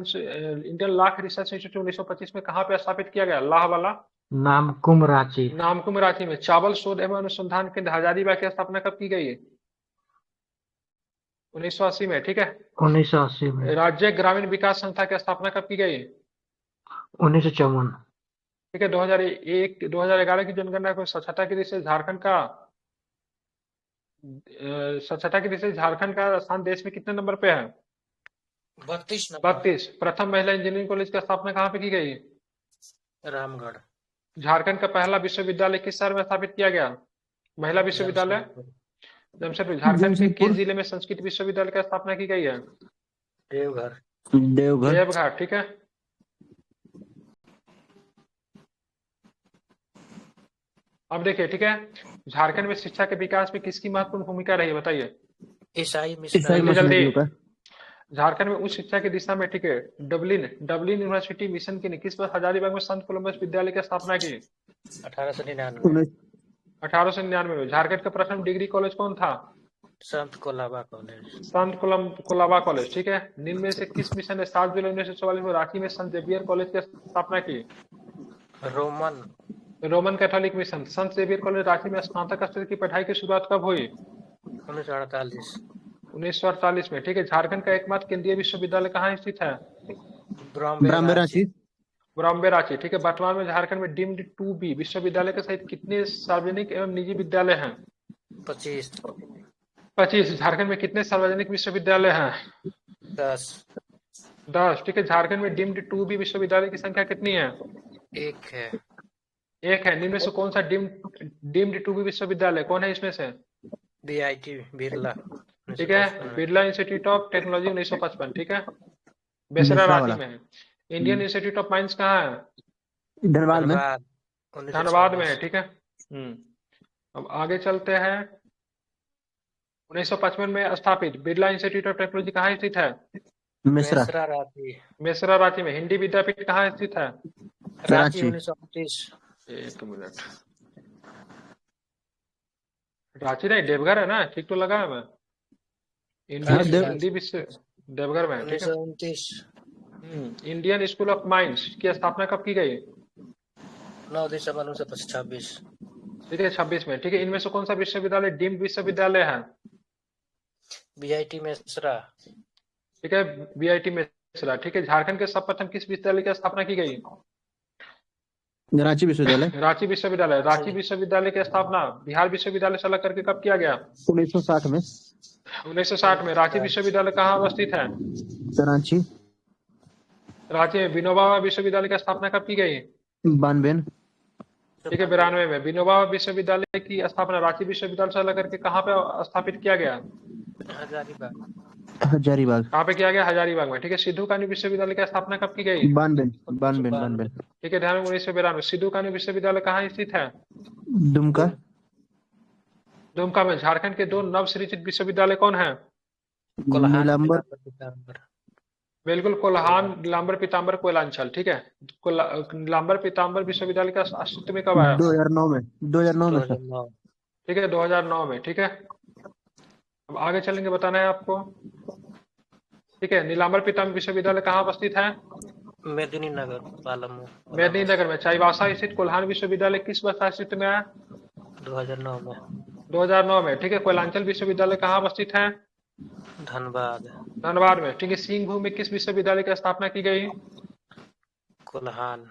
रिसर्च इंस्टीट्यूट 1925 में कहाँ पे स्थापित किया गया? लाह वाला नामकुम रांची में। चावल शोध एवं अनुसंधान केंद्र हजारीबाग की स्थापना कब की गई? 1980 में, ठीक है। 1980 में। राज्य ग्रामीण विकास संस्था की स्थापना कब की गई? 1954। ठीक है। 2011 की जनगणना को स्वच्छता की दृष्टि से झारखंड का स्थान देश में कितने नंबर पे है? 32। प्रथम महिला इंजीनियरिंग कॉलेज की स्थापना कहाँ पे की गई? रामगढ़। झारखंड का पहला विश्वविद्यालय किस शहर में स्थापित किया गया? महिला विश्वविद्यालय जमशेदपुर। झारखंड के किस जिले में संस्कृत विश्वविद्यालय की स्थापना की गई है? देवघर, ठीक है। अब देखिए, ठीक है, झारखंड में शिक्षा के विकास में किसकी महत्वपूर्ण भूमिका रही है, बताइए। ईसाई मिशन ईसाई जल्दी जल्दी। मिशनरियों का। झारखंड में उच्च शिक्षा की दिशा में, ठीक है, डबलिन डबलिन यूनिवर्सिटी मिशन की ने किस वर्ष हजारीबाग में संत कोलंबस विद्यालय की स्थापना की? 1899 उन्नीस 1899 में। झारखंड का प्रथम डिग्री कॉलेज कौन था? संत कोलाबा कॉलेज। संत कोलाबा कॉलेज, ठीक है। निम्न में से किस मिशन ने 7 जुलाई 1944 में रांची में संत जेवियर कॉलेज की स्थापना की? Roman Roman Catholic mission. संत जेवियर कॉलेज रांची में स्नातक स्तर की पढ़ाई की शुरुआत कब हुई? 1948 1948 में, ठीक है। झारखंड का एकमात्र केंद्रीय विश्वविद्यालय कहाँ स्थित है? ब्रॉम्बे ब्राह्मण रांची। रांची। बॉम्बे रांची, ठीक है। वर्तमान में झारखंड में डीम्ड टू बी विश्वविद्यालय के सहित कितने सार्वजनिक एवं निजी विद्यालय हैं? 25 25। झारखंड में कितने सार्वजनिक विश्वविद्यालय हैं? 10 10, ठीक है। झारखंड में डीम्ड टू बी विश्वविद्यालय की संख्या कितनी है? 1 है। एक है। निम्न में से कौन सा डीम्ड टू बी विश्वविद्यालय कौन है इसमें से? बीआईटी बिरला ठीक है। 1955 बिरला इंस्टीट्यूट ऑफ टेक्नोलॉजी 1955, ठीक है। बेसरा मिश्रा रांची वाला। में है। इंडियन इंस्टीट्यूट ऑफ माइंस कहाँ है? धनबाद में। धनबाद धनबाद में है, 1926। ठीक है। अब आगे चलते हैं। 1955 में स्थापित बिरला इंस्टीट्यूट ऑफ टेक्नोलॉजी कहाँ स्थित है? मिश्रा मेसरा रांची। मेसरा रांची में। हिंदी विद्यापीठ कहाँ स्थित है? रांची रांची। 1929। एक मिनट, रांची नहीं, देवघर है ना, ठीक तो लगा है मैं। हिंदी विश्व देवघर में है, ठीक है। 1929 इंडियन स्कूल ऑफ माइंस की स्थापना कब की गई? 9 दिसंबर 1926। ठीक है, 26 में, ठीक है। इनमें से कौन सा विश्वविद्यालय डीम्ड विश्वविद्यालय है? बीआईटी मेसरा। ठीक है, बीआईटी मेसरा, ठीक है। झारखंड के सर्वप्रथम किस विद्यालय की स्थापना की गई? रांची विश्वविद्यालय। रांची विश्वविद्यालय। रांची विश्वविद्यालय की स्थापना बिहार विश्वविद्यालय से अलग करके कब किया गया? 1960 में। 1960 में। रांची विश्वविद्यालय कहाँ अवस्थित है? रांची। रांची में। विनोबा विश्वविद्यालय की स्थापना कब की गई? 92। ठीक है, 92 में। विनोबा विश्वविद्यालय की स्थापना रांची विश्वविद्यालय से अलग करके कहाँ पे स्थापित किया गया? हजारीबाग। हजारीबाग। कहाँ पे किया गया? हजारीबाग में, ठीक है। सिद्धू कान्हू विश्वविद्यालय की स्थापना कब की गई? 92। ठीक है, ध्यान में। 1992। सिद्धू कान्हू विश्वविद्यालय कहाँ स्थित है? दुमका। दुमका में। झारखंड के दो नवसृजित विश्वविद्यालय कौन है? कोल्हान नीलांबर। पीताम्बर। बिल्कुल, कोल्हान, नीलांबर, पीताम्बर, कोयलांचल, ठीक है। नीलांबर पीताम्बर विश्वविद्यालय का अस्तित्व में कब आया? 2009 में। 2009 में सर। 2009। ठीक है, 2009 में, ठीक है। अब आगे चलेंगे, बताना है आपको, ठीक है। नीलांबर पीताम्बर विश्वविद्यालय कहाँ अवस्थित है? मेदिनीनगर पालमू। मेदिनीनगर में। चाईबासा स्थित कोल्हान विश्वविद्यालय किस वर्ष अस्तित्व में आया? 2009 में। 2009 में, ठीक है। कोयलांचल विश्वविद्यालय कहाँ अवस्थित है? धनबाद। धनबाद में, ठीक है। सिंहभूम में किस विश्वविद्यालय की स्थापना की गई? कोल्हान।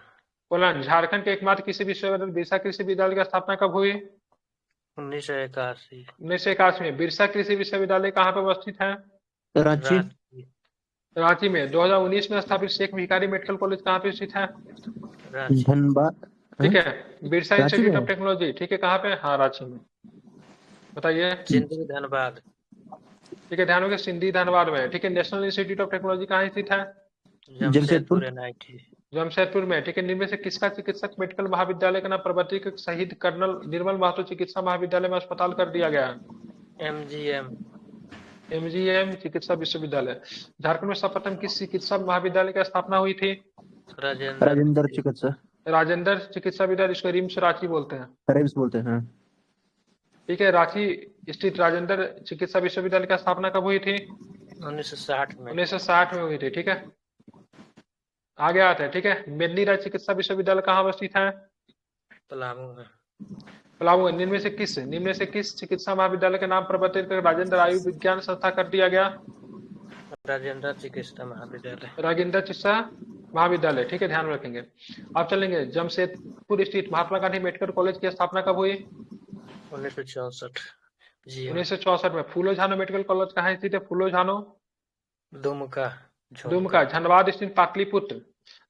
कोल्हान। झारखंड के एकमात्र कृषि विश्वविद्यालय बिरसा कृषि विद्यालय की स्थापना कब हुई? 1981। 1981 में। बिरसा कृषि विश्वविद्यालय कहाँ पर अवस्थित है? रांची। रांची में। 2019 में स्थापित शेख भिखारी मेडिकल कॉलेज कहाँ पे स्थित है? रांची। धनबाद। ठीक है। बिरसा रांची इंस्टीट्यूट में ऑफ टेक्नोलॉजी, ठीक है, कहाँ पे? हाँ, रांची में। बताइए। सिंधी धनबाद। ठीक है, ध्यान रखिए, सिंधी धनबाद में, ठीक है। नेशनल इंस्टीट्यूट ऑफ टेक्नोलॉजी कहाँ स्थित है? जमशेदपुर। NIT। जमशेदपुर में, ठीक है। निम्न में से किसका चिकित्सक मेडिकल महाविद्यालय का नाम प्रवर्तक के शहीद कर्नल निर्मल महतो चिकित्सा महाविद्यालय में अस्पताल कर दिया गया है? MGM चिकित्सा विश्वविद्यालय। झारखंड में सर्वप्रथम किस चिकित्सा महाविद्यालय की स्थापना हुई थी? राजेंद्र चिकित्सा। राजेंद्र चिकित्सा विद्यालय, इसको रिम्स रांची बोलते हैं, रेम्स बोलते हैं। ठीक है। रांची स्थित राजेंद्र चिकित्सा विश्वविद्यालय की स्थापना कब हुई थी? 1960 में। 1960 में हुई थी, ठीक है। आगे आते हैं, ठीक है। मेदिनीराज चिकित्सा विश्वविद्यालय कहाँ अवस्थित है? पलामू में। पलामू। निम्न में से किस चिकित्सा महाविद्यालय के नाम प्रवर्तित राजेंद्र आयु विज्ञान संस्था कर दिया गया? राजेंद्र चिकित्सा महाविद्यालय। राजेंद्र चिकित्सा महाविद्यालय, ठीक है, ध्यान रखेंगे। अब चलेंगे, जमशेदपुर स्थित महात्मा गांधी मेडिकल कॉलेज की स्थापना कब हुई? 1964। 1964 में। फूलो झानो मेडिकल कॉलेज कहाँ स्थित है? फूलो झानो दुमका। दुमका। धनबाद स्थित पाटलिपुत्र।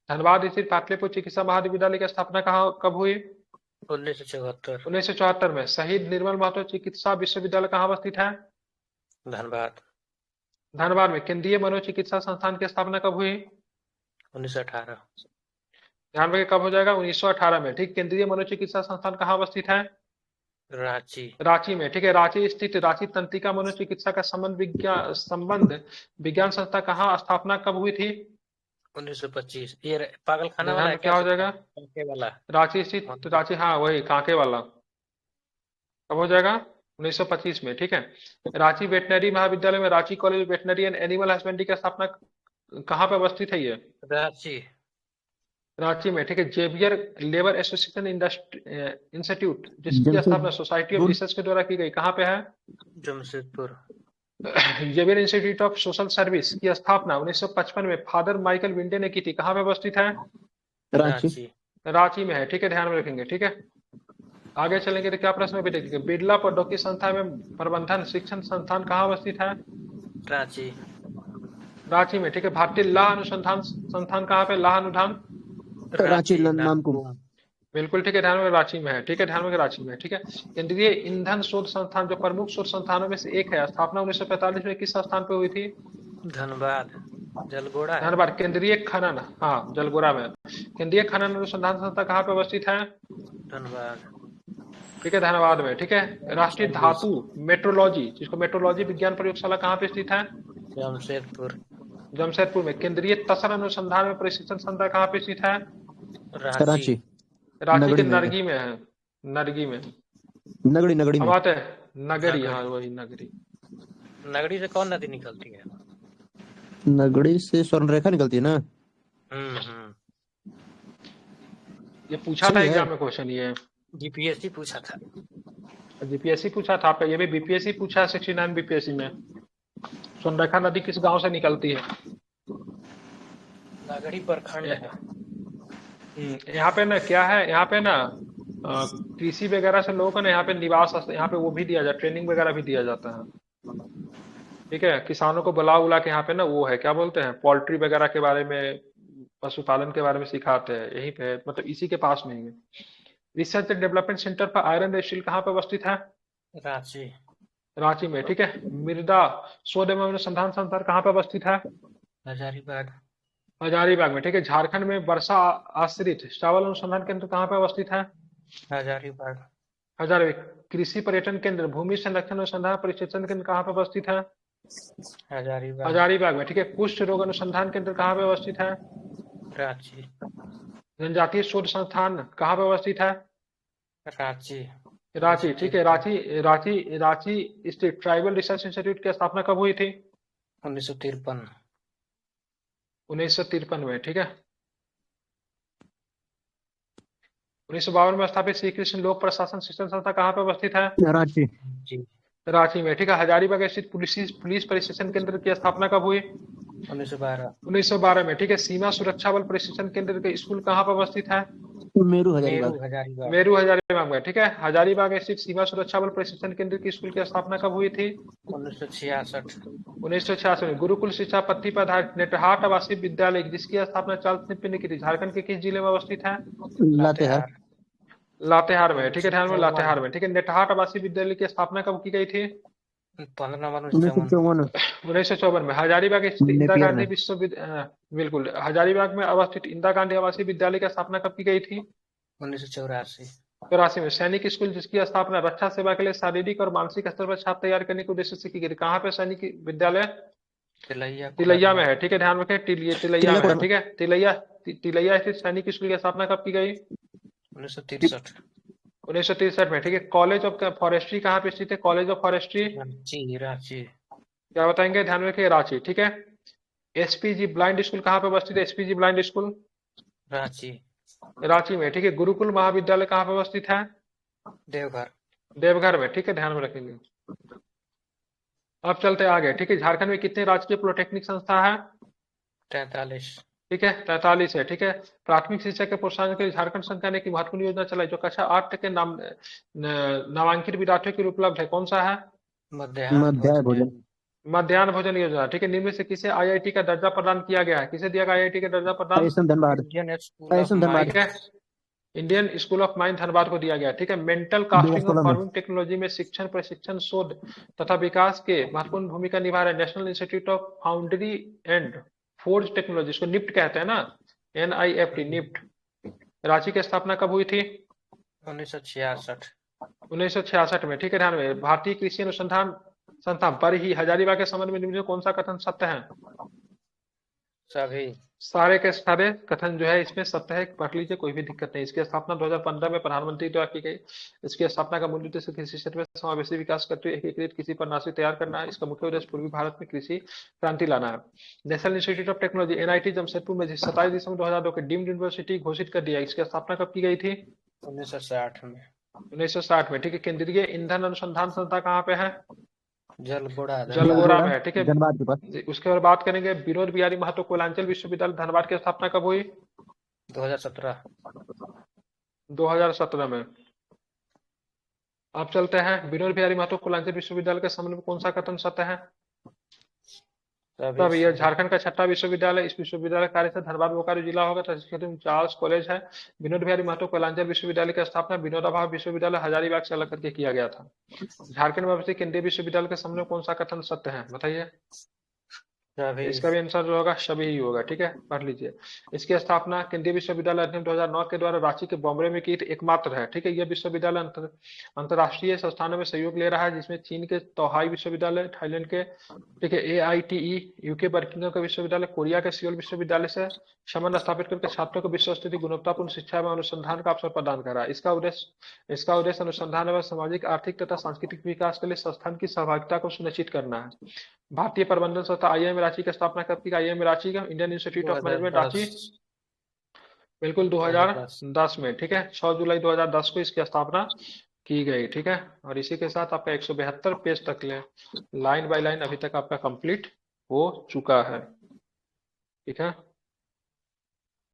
धनबाद स्थित पाटलिपुत्र चिकित्सा महाविद्यालय की स्थापना कब हुई? 1974। 1974 में। शहीद निर्मल महतो चिकित्सा विश्वविद्यालय कहाँ अवस्थित है? धनबाद। धनबाद में। केंद्रीय मनोचिकित्सा संस्थान की स्थापना कब हुई? 1918। ध्यान रखिए, कब हो जाएगा? 1918 में, ठीक। केंद्रीय मनोचिकित्सा संस्थान कहाँ अवस्थित है? रांची रांची में, ठीक है। रांची स्थित रांची तंत्रिका मनोचिकित्सा का संबंध विज्ञान संस्था कहाँ स्थापना कब हुई थी? 1925। ये पागल खाना वाला ध्यान है में क्या? क्या हो जाएगा? कांके वाला। रांची स्थित रांची, हाँ वही कांके वाला। कब हो जाएगा? 1925 में, ठीक है। रांची वेटनरी महाविद्यालय में Ranchi college veterinary and animal husbandry की स्थापना कहाँ पे अवस्थित है ये? रांची रांची में, ठीक है। जेवियर लेबर एसोसिएशन इंस्टीट्यूट जिसकी स्थापना सोसाइटी ऑफ रिसर्च के द्वारा की गई, कहाँ पे है? Jamshedpur. Xavier institute of social service की स्थापना 1955 में फादर माइकल विंडे ने की थी, कहाँ पे अवस्थित है? रांची रांची में है, ठीक है। ध्यान में रखेंगे, ठीक है। आगे चलेंगे तो क्या प्रश्न भी देखेंगे। बिरला प्रौद्योगिकी संस्थान में प्रबंधन शिक्षण संस्थान कहाँ अवस्थित है? रांची रांची में, ठीक है। भारतीय लाह अनुसंधान संस्थान कहाँ पे? लाह अनुदान रांची नामकुम। बिल्कुल ठीक है, ध्यान में रांची में है, ठीक है। ध्यान में रांची में, ठीक है। केंद्रीय ईंधन शोध संस्थान जो प्रमुख शोध संस्थानों में से एक है, स्थापना 1945 में किस संस्थान पे हुई थी? धनबाद जलगोड़ा है। धनबाद। केंद्रीय खनन, हाँ जलगोरा में। केंद्रीय खनन अनुसंधान संस्था कहाँ पे अवस्थित है? धनबाद, ठीक है, धनबाद में, ठीक है। राष्ट्रीय धातु मेट्रोलॉजी जिसको मेट्रोलॉजी विज्ञान प्रयोगशाला कहाँ पे स्थित है? जमशेदपुर। जमशेदपुर में। केंद्रीय तसर अनुसंधान में प्रशिक्षण संस्था कहाँ पे स्थित है? रांची रांची के नगड़ी में है। नरगी में है, नरगी में। नगड़ी अब में। आते हैं नगरी, हाँ वही नगरी। नगड़ी से कौन नदी निकलती है? नगड़ी से स्वर्ण रेखा निकलती है ना। ये पूछा था सही है। एग्जाम में क्वेश्चन, ये जीपीएससी पूछा था। जीपीएससी पूछा था आपका, ये भी बीपीएससी पूछा है 69 बीपीएससी में। स्वर्णरेखा नदी किस गांव से निकलती है? नगड़ी प्रखंड है। यहाँ पे ना क्या है, यहाँ पे ना कृषि वगैरह से लोगों को ना यहाँ पे निवास, यहाँ पे वो भी दिया जाता, ट्रेनिंग वगैरह भी दिया जाता है, ठीक है। किसानों को बुला उला के यहाँ पे ना वो है, क्या बोलते हैं, पोल्ट्री वगैरह के बारे में, पशुपालन के बारे में सिखाते हैं, यहीं पे मतलब इसी के पास में ही है। रिसर्च एंड डेवलपमेंट सेंटर पर आयरन एंड स्टील कहाँ पे अवस्थित है? रांची रांची में, ठीक है। मृदा शोध एवं अनुसंधान संस्थान कहाँ पे अवस्थित है? हजारीबाग। हजारीबाग में, ठीक है। झारखंड में वर्षा आश्रित चावल अनुसंधान केंद्र कहाँ पे अवस्थित है? हजारीबाग। हजारीबाग। कृषि पर्यटन केंद्र भूमि संरक्षण अनुसंधान परिक्षेत्र केंद्र कहाँ पे अवस्थित है? हजारीबाग। हजारीबाग में, ठीक है। कुष्ठ रोग अनुसंधान केंद्र कहाँ पे अवस्थित है? रांची। जनजातीय शोध संस्थान कहाँ पे अवस्थित है? रांची। रांची, ठीक है। रांची स्थित ट्राइबल रिसर्च इंस्टीट्यूट की स्थापना कब हुई थी? 1953। 1953 में, ठीक है। 1952 में स्थापित श्री कृष्ण लोक प्रशासन शिक्षण संस्था कहाँ पे अवस्थित है? रांची। रांची में, ठीक है। हजारीबाग स्थित पुलिस प्रशिक्षण केंद्र की स्थापना कब हुई? 1912। 1912 में, ठीक है। सीमा सुरक्षा बल प्रशिक्षण केंद्र के स्कूल कहाँ पर अवस्थित है? मेरू हजारीबाग। मेरू हजारीबाग में, ठीक है। हजारीबाग स्थित सीमा सुरक्षा बल प्रशिक्षण केंद्र की स्कूल की स्थापना कब हुई थी? 1966। 1966 में। गुरुकुल शिक्षा पद्धति पर आधारित नेटहाट आवासीय विद्यालय जिसकी स्थापना चार्ल्स नेपियर ने की थी, झारखंड के किस जिले में अवस्थित है? लातेहार। लातेहार में, ठीक है। ध्यान में, लातेहार में, ठीक है। नेटहाट आवासीय विद्यालय की स्थापना कब की गई थी? 1954। 1954 में। हजारीबाग स्थित इंदिरा गांधी विश्वविद्यालय, बिल्कुल, हजारीबाग में अवस्थित इंदिरा गांधी आवासीय विद्यालय की स्थापना कब की गई थी? 1984। 84 में। सैनिक स्कूल जिसकी स्थापना रक्षा सेवा के लिए शारीरिक और मानसिक स्तर पर छात्र तैयार करने के उद्देश्य से की गई थी, कहाँ पे सैनिक विद्यालय? तिलैया में है, ठीक है। ध्यान रखें, तिलैया में है, ठीक है। तिलैया स्थित सैनिक स्कूल की स्थापना कब की गई? 1963। 1963 में, ठीक है। कॉलेज ऑफ फॉरेस्ट्री कहाँ पे स्थित है? College of forestry Ranchi. क्या बताएंगे? ध्यान में रखिए, रांची, ठीक है। एसपीजी ब्लाइंड स्कूल कहाँ पे अवस्थित है? SPG blind school Ranchi. Ranchi में, ठीक है। गुरुकुल महाविद्यालय कहाँ पे अवस्थित है? देवघर। देवघर में, ठीक है। ध्यान में रखेंगे। अब चलते आगे, ठीक है। झारखंड में कितने राजकीय पॉलिटेक्निक संस्था है? 43। ठीक है, 43 है, ठीक है। प्राथमिक शिक्षा के प्रोत्साहन के लिए झारखंड सरकार ने एक महत्वपूर्ण योजना चलाई जो कक्षा 8 तक के नामांकित विद्यार्थियों के लिए उपलब्ध है, कौन सा है? मध्याह्न भोजन। मध्याह्न भोजन योजना, ठीक है। निम्न में से किसे आईआईटी का दर्जा प्रदान किया गया है? किसे दिया गया आईआईटी का दर्जा प्रदान? Dhanbad. Indian school of mine Dhanbad को दिया गया, ठीक है। मेंटल कास्टिंग और फार्मिंग टेक्नोलॉजी में शिक्षण प्रशिक्षण शोध तथा विकास के महत्वपूर्ण भूमिका निभा रहे national institute of foundry and forge technology, इसको निफ्ट कहते हैं ना, NIFT, निफ्ट। रांची की स्थापना कब हुई थी? 1966। 1966 में, ठीक है, ध्यान में। भारतीय कृषि अनुसंधान संस्थान पर ही हजारीबाग के संबंध में निम्न में कौन सा कथन सत्य है? सभी। सारे के सारे कथन जो है इसमें सत्य है, पढ़ लीजिए, कोई भी दिक्कत नहीं। इसकी स्थापना 2015 में प्रधानमंत्री द्वारा की गई। इसकी स्थापना का मूल उद्देश्य कृषि क्षेत्र में समावेशी विकास करते हुए एकीकृत कृषि प्रणाली तैयार करना है। इसका मुख्य उद्देश्य पूर्वी भारत में कृषि क्रांति लाना है। National institute of technology NIT Jamshedpur में 27 दिसंबर 2002 को डीम्ड यूनिवर्सिटी घोषित कर दिया। इसकी स्थापना कब की गई थी? 1960 में। 1960 में, ठीक है। केंद्रीय ईंधन अनुसंधान संस्था कहाँ पे है? जलगोड़ा। जलगोरा में है, ठीक है। धनबाद के पास। उसके बाद बात करेंगे विनोद बिहारी महतो कोयलांचल विश्वविद्यालय धनबाद की स्थापना कब हुई? 2017। 2017 में। अब चलते हैं, विनोद बिहारी महतो कोयलांचल विश्वविद्यालय के संबंध में कौन सा कथन सत्य है? तब यह झारखंड का छठा विश्वविद्यालय। इस विश्वविद्यालय कार्य से धनबाद बोकारो जिला होगा। तो इसके क्षेत्र में 4 कॉलेज है। विनोद बिहारी महतो कोयलांचल विश्वविद्यालय की स्थापना विनोबा भावे विश्वविद्यालय हजारीबाग से अलग करके किया गया था। झारखंड में अवस्थित केंद्रीय विश्वविद्यालय के संबंध में कौन सा कथन सत्य है, बताइए? इसका भी आंसर जो होगा सभी ही होगा, ठीक है, पढ़ लीजिए। इसकी स्थापना केंद्रीय विश्वविद्यालय अधिनियम 2009 के द्वारा रांची के बॉम्बे में की एकमात्र है, ठीक है। यह विश्वविद्यालय अंतरराष्ट्रीय संस्थानों में सहयोग ले रहा है, जिसमें चीन के तोहाई विश्वविद्यालय, थाईलैंड के, ठीक है, AITE, यूके बर्किंघम का विश्वविद्यालय, कोरिया के सियोल विश्वविद्यालय से संबंध स्थापित करके छात्रों को विश्वस्तरीय गुणवत्तापूर्ण शिक्षा एवं अनुसंधान का अवसर प्रदान कर रहा है। इसका उद्देश्य अनुसंधान एवं सामाजिक, आर्थिक तथा सांस्कृतिक विकास के लिए संस्थान की सहभागिता को सुनिश्चित करना है। भारतीय प्रबंधन संस्था IIM रांची की स्थापना कब की? IIM रांची का Indian institute of management Ranchi, बिल्कुल 2010 में, ठीक है। 6 जुलाई 2010 को इसकी स्थापना की गई, ठीक है। और इसी के साथ आपका 172 पेज तक लाइन बाय लाइन अभी तक आपका कंप्लीट हो चुका है, ठीक है।